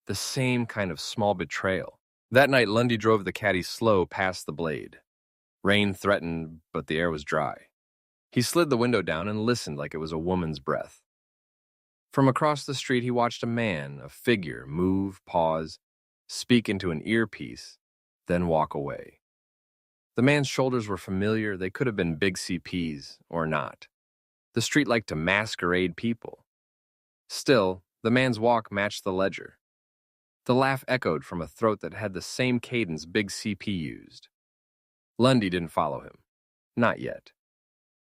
the same kind of small betrayal. That night, Lundy drove the caddy slow past the blade. Rain threatened, but the air was dry. He slid the window down and listened like it was a woman's breath. From across the street, he watched a man, a figure, move, pause, speak into an earpiece, then walk away. The man's shoulders were familiar. They could have been Big CP's or not. The street liked to masquerade people. Still, the man's walk matched the ledger. The laugh echoed from a throat that had the same cadence Big CP used. Lundy didn't follow him. Not yet.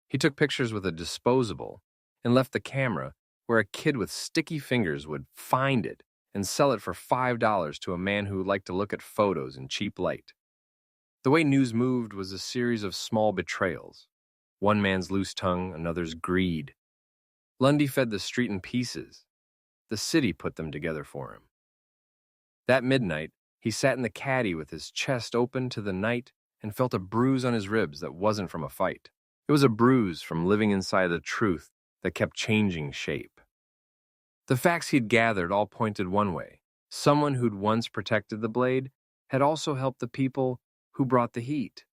He took pictures with a disposable and left the camera where a kid with sticky fingers would find it and sell it for $5 to a man who liked to look at photos in cheap light. The way news moved was a series of small betrayals. One man's loose tongue, another's greed. Lundy fed the street in pieces. The city put them together for him. That midnight, he sat in the caddy with his chest open to the night and felt a bruise on his ribs that wasn't from a fight. It was a bruise from living inside the truth that kept changing shape. The facts he'd gathered all pointed one way. Someone who'd once protected the blade had also helped the people who brought the heat.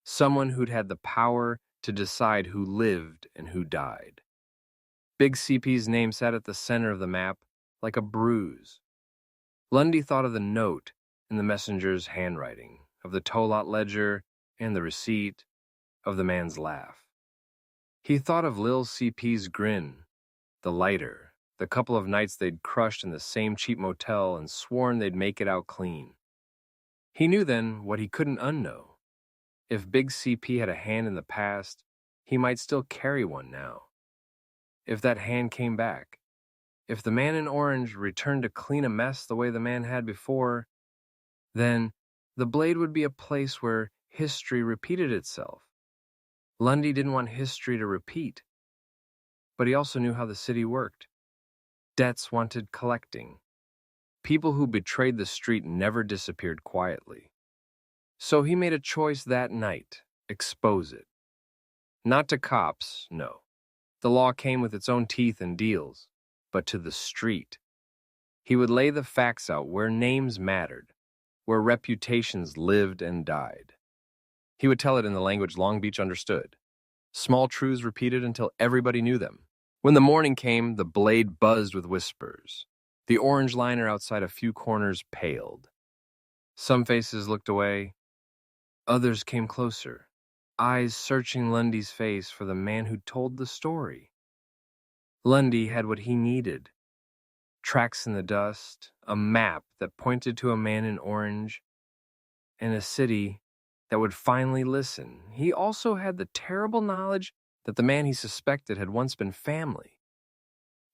Someone who'd had the power to decide who lived and who died. Big CP's name sat at the center of the map like a bruise. Lundy thought of the note in the messenger's handwriting, of the tow lot ledger and the receipt, of the man's laugh. He thought of Lil CP's grin, the lighter, the couple of nights they'd crushed in the same cheap motel and sworn they'd make it out clean. He knew then what he couldn't unknow. If Big CP had a hand in the past, he might still carry one now. If that hand came back, if the man in orange returned to clean a mess the way the man had before, then the blade would be a place where history repeated itself, Lundy didn't want history to repeat, but he also knew how the city worked. Debts wanted collecting. People who betrayed the street never disappeared quietly. So he made a choice that night: expose it. Not to cops, no. The law came with its own teeth and deals, but to the street. He would lay the facts out where names mattered, where reputations lived and died. He would tell it in the language Long Beach understood. Small truths repeated until everybody knew them. When the morning came, the blade buzzed with whispers. The orange liner outside a few corners paled. Some faces looked away. Others came closer, eyes searching Lundy's face for the man who told the story. Lundy had what he needed: tracks in the dust, a map that pointed to a man in orange, and a city that would finally listen. He also had the terrible knowledge that the man he suspected had once been family.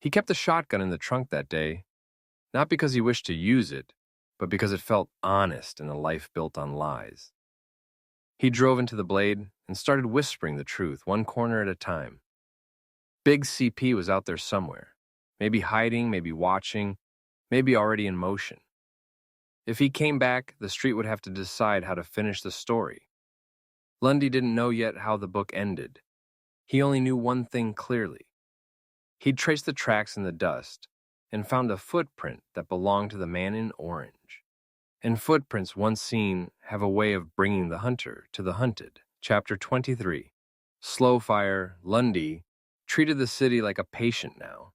He kept the shotgun in the trunk that day, not because he wished to use it, but because it felt honest in a life built on lies. He drove into the blade and started whispering the truth, one corner at a time. Big CP was out there somewhere, maybe hiding, maybe watching, maybe already in motion. If he came back, the street would have to decide how to finish the story. Lundy didn't know yet how the book ended. He only knew one thing clearly. He'd traced the tracks in the dust and found a footprint that belonged to the man in orange. And footprints once seen have a way of bringing the hunter to the hunted. Chapter 23. Slow fire, Lundy treated the city like a patient now.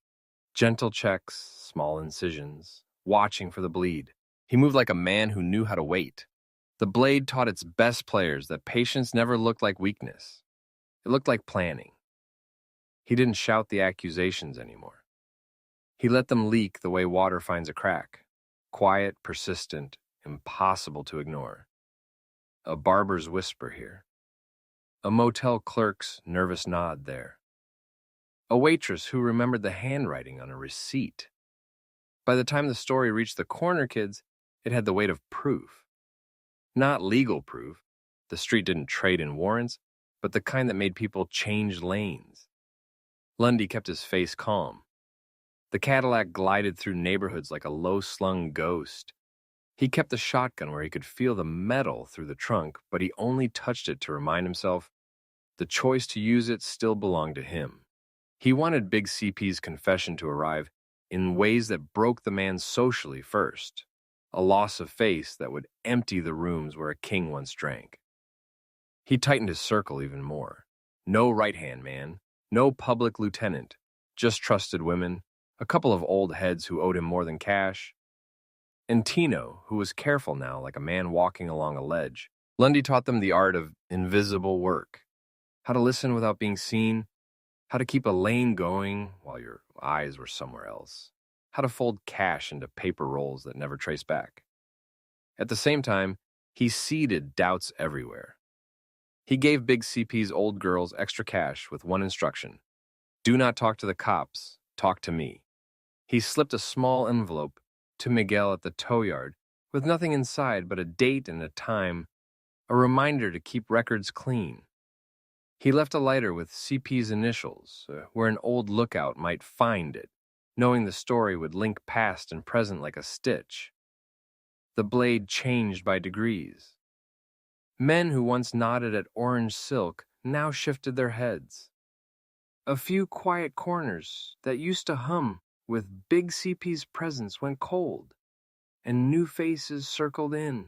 Gentle checks, small incisions, watching for the bleed. He moved like a man who knew how to wait. The blade taught its best players that patience never looked like weakness. It looked like planning. He didn't shout the accusations anymore. He let them leak the way water finds a crack. Quiet, persistent, impossible to ignore. A barber's whisper here. A motel clerk's nervous nod there. A waitress who remembered the handwriting on a receipt. By the time the story reached the corner kids, it had the weight of proof. Not legal proof. The street didn't trade in warrants, but the kind that made people change lanes. Lundy kept his face calm. The Cadillac glided through neighborhoods like a low-slung ghost. He kept the shotgun where he could feel the metal through the trunk, but he only touched it to remind himself the choice to use it still belonged to him. He wanted Big CP's confession to arrive in ways that broke the man socially first, a loss of face that would empty the rooms where a king once drank. He tightened his circle even more. No right-hand man, no public lieutenant, just trusted women, a couple of old heads who owed him more than cash, and Tino, who was careful now like a man walking along a ledge. Lundy taught them the art of invisible work, how to listen without being seen, how to keep a lane going while your eyes were somewhere else, how to fold cash into paper rolls that never trace back. At the same time, he seeded doubts everywhere. He gave Big CP's old girls extra cash with one instruction: do not talk to the cops, talk to me. He slipped a small envelope to Miguel at the tow yard with nothing inside but a date and a time, a reminder to keep records clean. He left a lighter with CP's initials, where an old lookout might find it, knowing the story would link past and present like a stitch. The blade changed by degrees. Men who once nodded at orange silk now shifted their heads. A few quiet corners that used to hum with Big CP's presence went cold, and new faces circled in.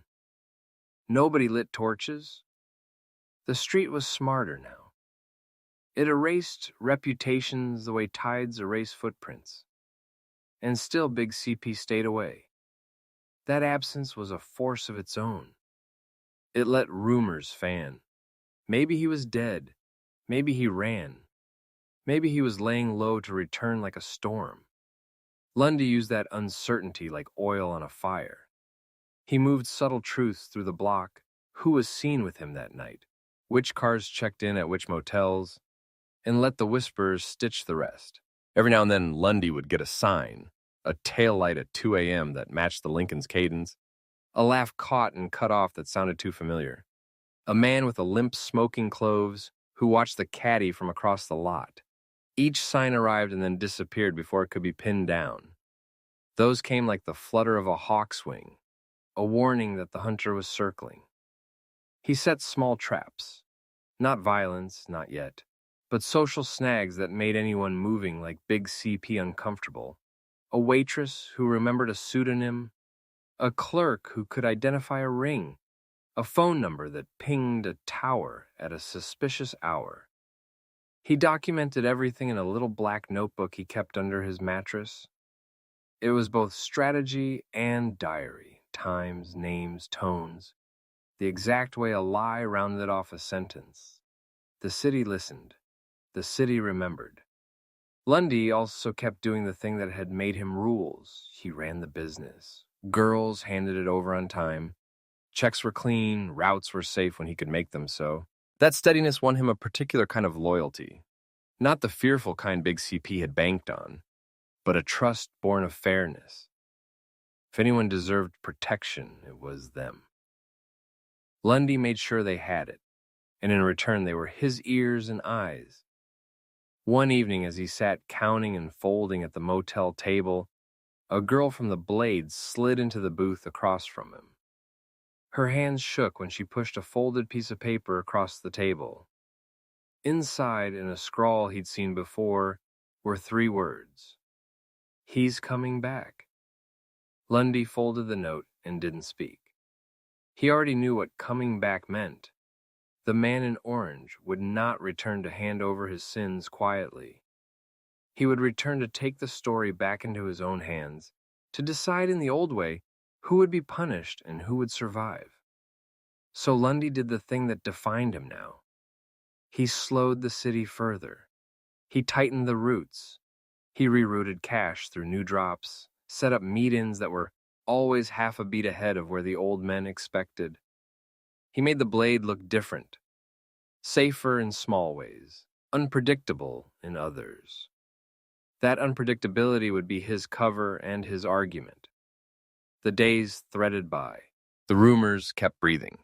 Nobody lit torches. The street was smarter now. It erased reputations the way tides erase footprints. And still Big CP stayed away. That absence was a force of its own. It let rumors fan. Maybe he was dead. Maybe he ran. Maybe he was laying low to return like a storm. Lundy used that uncertainty like oil on a fire. He moved subtle truths through the block. Who was seen with him that night? Which cars checked in at which motels? And let the whisperers stitch the rest. Every now and then, Lundy would get a sign, a taillight at 2 a.m. that matched the Lincoln's cadence, a laugh caught and cut off that sounded too familiar, a man with a limp smoking cloves who watched the caddy from across the lot. Each sign arrived and then disappeared before it could be pinned down. Those came like the flutter of a hawk's wing, a warning that the hunter was circling. He set small traps. Not violence, not yet, but social snags that made anyone moving like Big CP uncomfortable. A waitress who remembered a pseudonym, a clerk who could identify a ring, a phone number that pinged a tower at a suspicious hour. He documented everything in a little black notebook he kept under his mattress. It was both strategy and diary, times, names, tones, the exact way a lie rounded off a sentence. The city listened. The city remembered. Lundy also kept doing the thing that had made him rules. He ran the business. Girls handed it over on time. Checks were clean. Routes were safe when he could make them so. That steadiness won him a particular kind of loyalty. Not the fearful kind Big CP had banked on, but a trust born of fairness. If anyone deserved protection, it was them. Lundy made sure they had it, and in return they were his ears and eyes. One evening as he sat counting and folding at the motel table, a girl from the Blade slid into the booth across from him. Her hands shook when she pushed a folded piece of paper across the table. Inside, in a scrawl he'd seen before, were 3 words. "He's coming back." Lundy folded the note and didn't speak. He already knew what coming back meant. The man in orange would not return to hand over his sins quietly. He would return to take the story back into his own hands, to decide in the old way who would be punished and who would survive. So Lundy did the thing that defined him now. He slowed the city further. He tightened the routes. He rerouted cash through new drops, set up meet-ins that were always half a beat ahead of where the old men expected. He made the Blade look different, safer in small ways, unpredictable in others. That unpredictability would be his cover and his argument. The days threaded by. The rumors kept breathing.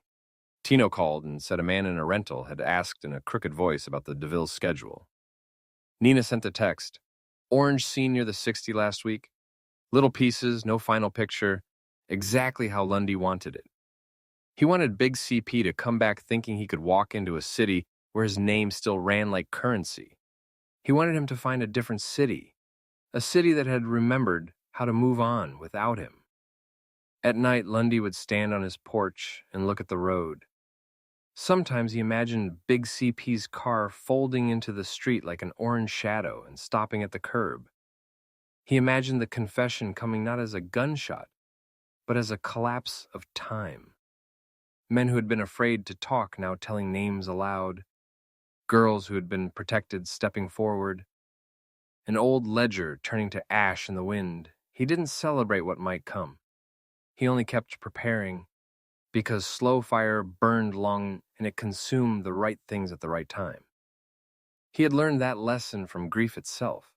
Tino called and said a man in a rental had asked in a crooked voice about the DeVille's schedule. Nina sent a text. Orange seen near the 60 last week. Little pieces, no final picture. Exactly how Lundy wanted it. He wanted Big CP to come back thinking he could walk into a city where his name still ran like currency. He wanted him to find a different city, a city that had remembered how to move on without him. At night, Lundy would stand on his porch and look at the road. Sometimes he imagined Big CP's car folding into the street like an orange shadow and stopping at the curb. He imagined the confession coming not as a gunshot, but as a collapse of time. Men who had been afraid to talk now telling names aloud. Girls who had been protected stepping forward. An old ledger turning to ash in the wind. He didn't celebrate what might come. He only kept preparing, because slow fire burned long and it consumed the right things at the right time. He had learned that lesson from grief itself,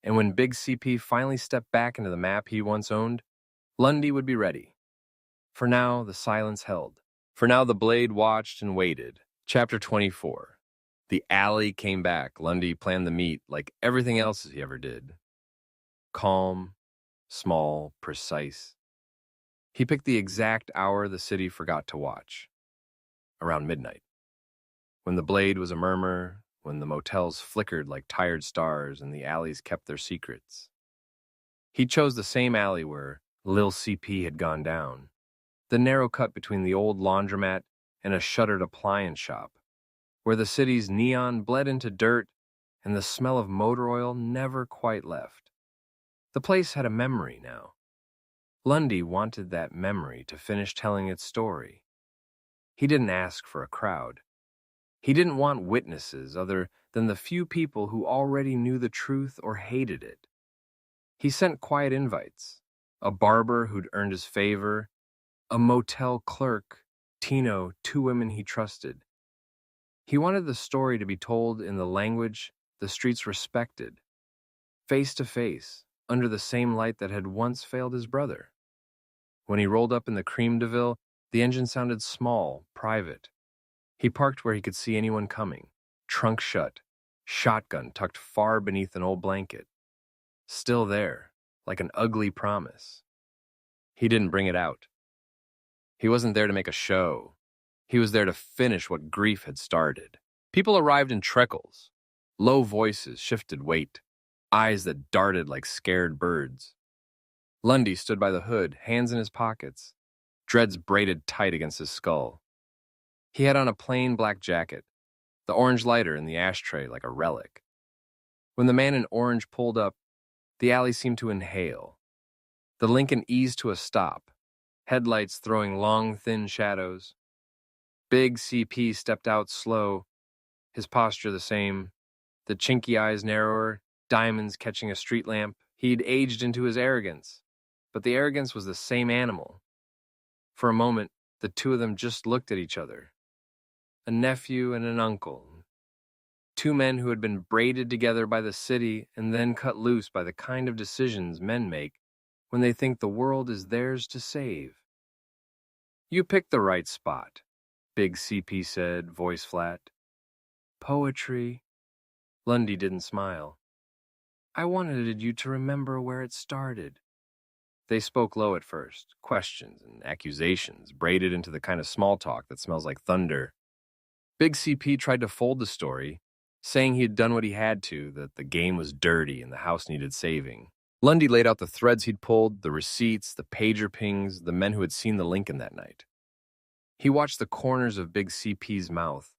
and when Big CP finally stepped back into the map he once owned, Lundy would be ready. For now, the silence held. For now, the Blade watched and waited. Chapter 24. The alley came back. Lundy planned the meet like everything else he ever did. Calm, small, precise. He picked the exact hour the city forgot to watch. Around midnight. When the Blade was a murmur, when the motels flickered like tired stars and the alleys kept their secrets. He chose the same alley where Lil CP had gone down. The narrow cut between the old laundromat and a shuttered appliance shop, where the city's neon bled into dirt and the smell of motor oil never quite left. The place had a memory now. Lundy wanted that memory to finish telling its story. He didn't ask for a crowd. He didn't want witnesses other than the few people who already knew the truth or hated it. He sent quiet invites, a barber who'd earned his favor, a motel clerk, Tino, 2 women he trusted. He wanted the story to be told in the language the streets respected, face to face, under the same light that had once failed his brother. When he rolled up in the Cream DeVille, the engine sounded small, private. He parked where he could see anyone coming. trunk shut, shotgun tucked far beneath an old blanket. Still there, like an ugly promise. He didn't bring it out. He wasn't there to make a show. He was there to finish what grief had started. People arrived in trickles. Low voices shifted weight, eyes that darted like scared birds. Lundy stood by the hood, hands in his pockets, dreads braided tight against his skull. He had on a plain black jacket, the orange lighter in the ashtray like a relic. When the man in orange pulled up, the alley seemed to inhale. The Lincoln eased to a stop, headlights throwing long, thin shadows. Big CP stepped out slow, his posture the same, the chinky eyes narrower, diamonds catching a street lamp. He'd aged into his arrogance, but the arrogance was the same animal. For a moment, the two of them just looked at each other. A nephew and an uncle. Two men who had been braided together by the city and then cut loose by the kind of decisions men make when they think the world is theirs to save. "You picked the right spot," Big CP said, voice flat. "Poetry." Lundy didn't smile. "I wanted you to remember where it started." They spoke low at first, questions and accusations braided into the kind of small talk that smells like thunder. Big CP tried to fold the story, saying he had done what he had to, that the game was dirty and the house needed saving. Lundy laid out the threads he'd pulled, the receipts, the pager pings, the men who had seen the Lincoln that night. He watched the corners of Big CP's mouth,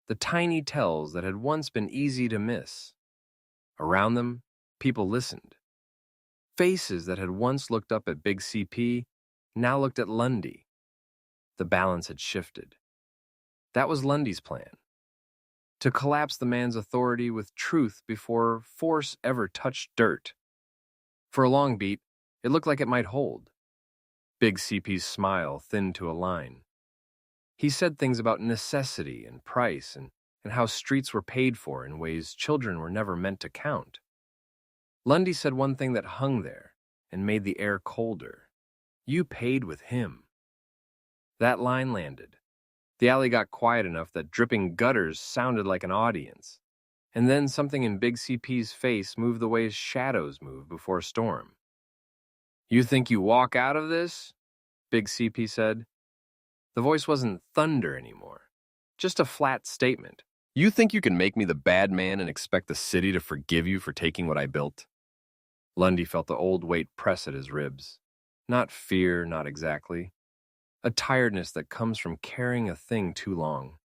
the tiny tells that had once been easy to miss. Around them, people listened. Faces that had once looked up at Big CP now looked at Lundy. The balance had shifted. That was Lundy's plan. To collapse the man's authority with truth before force ever touched dirt. For a long beat, it looked like it might hold. Big CP's smile thinned to a line. He said things about necessity and price and how streets were paid for in ways children were never meant to count. Lundy said one thing that hung there and made the air colder. "You paid with him." That line landed. The alley got quiet enough that dripping gutters sounded like an audience. And then something in Big CP's face moved the way shadows move before a storm. "You think you walk out of this?" Big CP said. The voice wasn't thunder anymore, just a flat statement. "You think you can make me the bad man and expect the city to forgive you for taking what I built?" Lundy felt the old weight press at his ribs. Not fear, not exactly. A tiredness that comes from carrying a thing too long.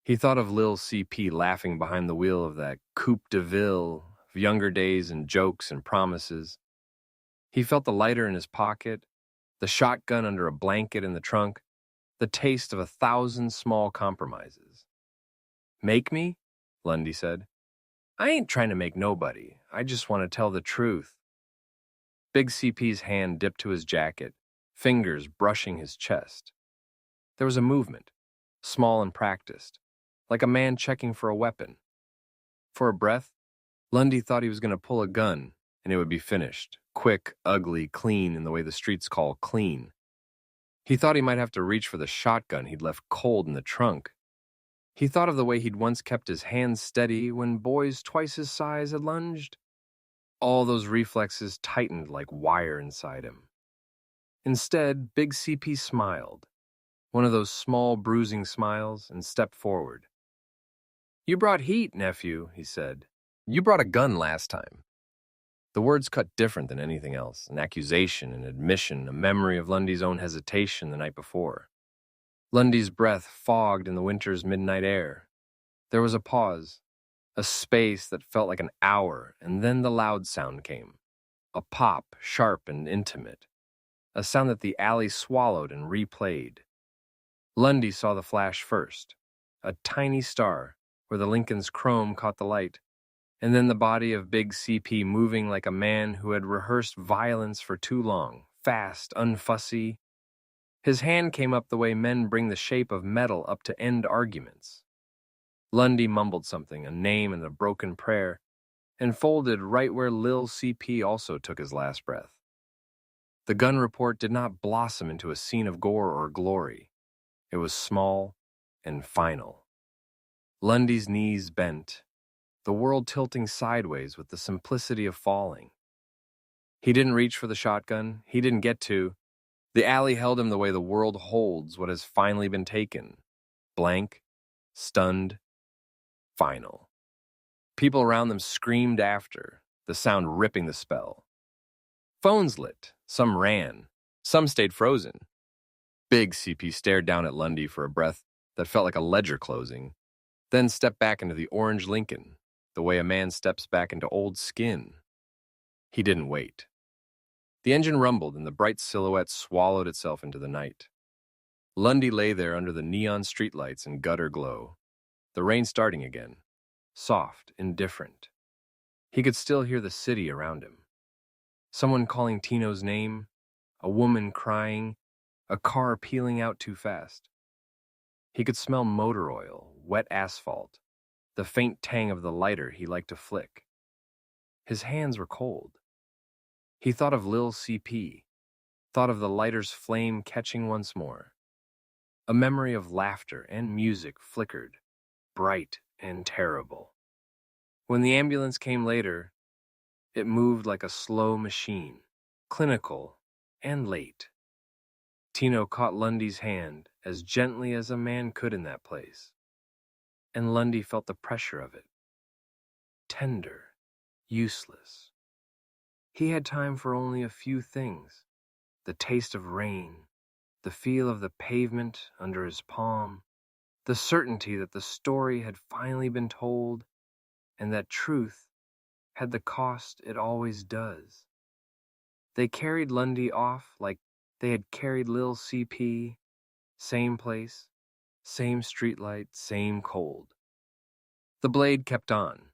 He thought of Lil CP laughing behind the wheel of that Coupe de Ville of younger days and jokes and promises. He felt the lighter in his pocket, the shotgun under a blanket in the trunk, the taste of 1,000 small compromises. "Make me?" Lundy said. "I ain't trying to make nobody. I just want to tell the truth." Big CP's hand dipped to his jacket, fingers brushing his chest. There was a movement, small and practiced, like a man checking for a weapon. For a breath, Lundy thought he was going to pull a gun, and it would be finished, quick, ugly, clean in the way the streets call clean. He thought he might have to reach for the shotgun he'd left cold in the trunk. He thought of the way he'd once kept his hands steady when boys twice his size had lunged. All those reflexes tightened like wire inside him. Instead, Big CP smiled, one of those small bruising smiles, and stepped forward. "You brought heat, nephew," he said. "You brought a gun last time." The words cut different than anything else, an accusation, an admission, a memory of Lundy's own hesitation the night before. Lundy's breath fogged in the winter's midnight air. There was a pause, a space that felt like an hour, and then the loud sound came. A pop, sharp and intimate. A sound that the alley swallowed and replayed. Lundy saw the flash first, a tiny star where the Lincoln's chrome caught the light, and then the body of Big CP moving like a man who had rehearsed violence for too long, fast, unfussy. His hand came up the way men bring the shape of metal up to end arguments. Lundy mumbled something, a name and a broken prayer, and folded right where Lil CP also took his last breath. The gun report did not blossom into a scene of gore or glory. It was small and final. Lundy's knees bent, the world tilting sideways with the simplicity of falling. He didn't reach for the shotgun. He didn't get to. The alley held him the way the world holds what has finally been taken. Blank, stunned, final. People around them screamed after, the sound ripping the spell. Phones lit. Some ran. Some stayed frozen. Big CP stared down at Lundy for a breath that felt like a ledger closing, then stepped back into the orange Lincoln, the way a man steps back into old skin. He didn't wait. The engine rumbled and the bright silhouette swallowed itself into the night. Lundy lay there under the neon streetlights and gutter glow, the rain starting again, soft, indifferent. He could still hear the city around him. Someone calling Tino's name, a woman crying, a car peeling out too fast. He could smell motor oil, wet asphalt, the faint tang of the lighter he liked to flick. His hands were cold. He thought of Lil CP, thought of the lighter's flame catching once more. A memory of laughter and music flickered, bright and terrible. When the ambulance came later, it moved like a slow machine, clinical and late. Tino caught Lundy's hand as gently as a man could in that place, and Lundy felt the pressure of it. Tender, useless. He had time for only a few things: the taste of rain, the feel of the pavement under his palm, the certainty that the story had finally been told, and that truth had the cost it always does. They carried Lundy off like they had carried Lil CP, same place, same streetlight, same cold. The blade kept on.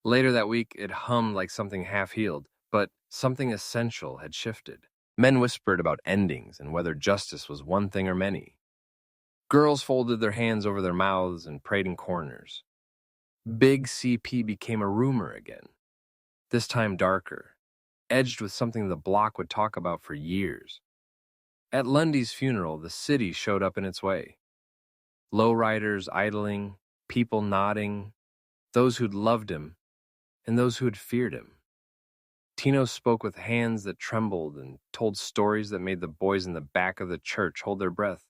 Later that week, it hummed like something half-healed, but something essential had shifted. Men whispered about endings and whether justice was one thing or many. Girls folded their hands over their mouths and prayed in corners. Big CP became a rumor again, this time darker, edged with something the block would talk about for years. At Lundy's funeral, the city showed up in its way. Lowriders idling, people nodding, those who'd loved him and those who had feared him. Tino spoke with hands that trembled and told stories that made the boys in the back of the church hold their breath.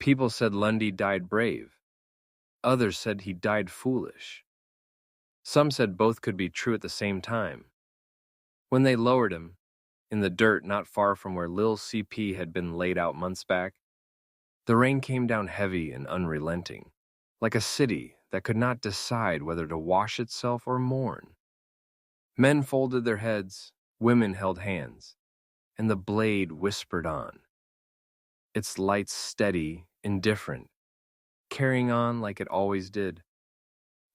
People said Lundy died brave. Others said he died foolish. Some said both could be true at the same time. When they lowered him, in the dirt not far from where Lil CP had been laid out months back, the rain came down heavy and unrelenting, like a city that could not decide whether to wash itself or mourn. Men folded their heads, women held hands, and the blade whispered on. Its lights steady, indifferent, carrying on like it always did.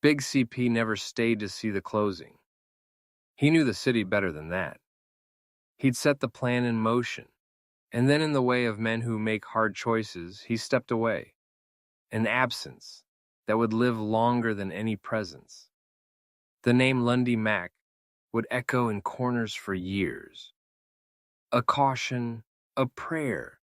Big CP never stayed to see the closing. He knew the city better than that. He'd set the plan in motion, and then in the way of men who make hard choices, he stepped away. An absence that would live longer than any presence. The name Lundy Mack would echo in corners for years. A caution, a prayer,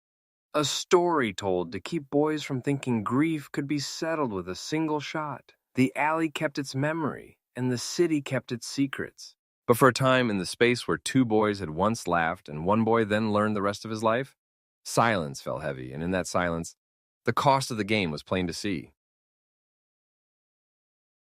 a story told to keep boys from thinking grief could be settled with a single shot. The alley kept its memory, and the city kept its secrets. But for a time, in the space where two boys had once laughed and one boy then learned the rest of his life, silence fell heavy, and in that silence, the cost of the game was plain to see.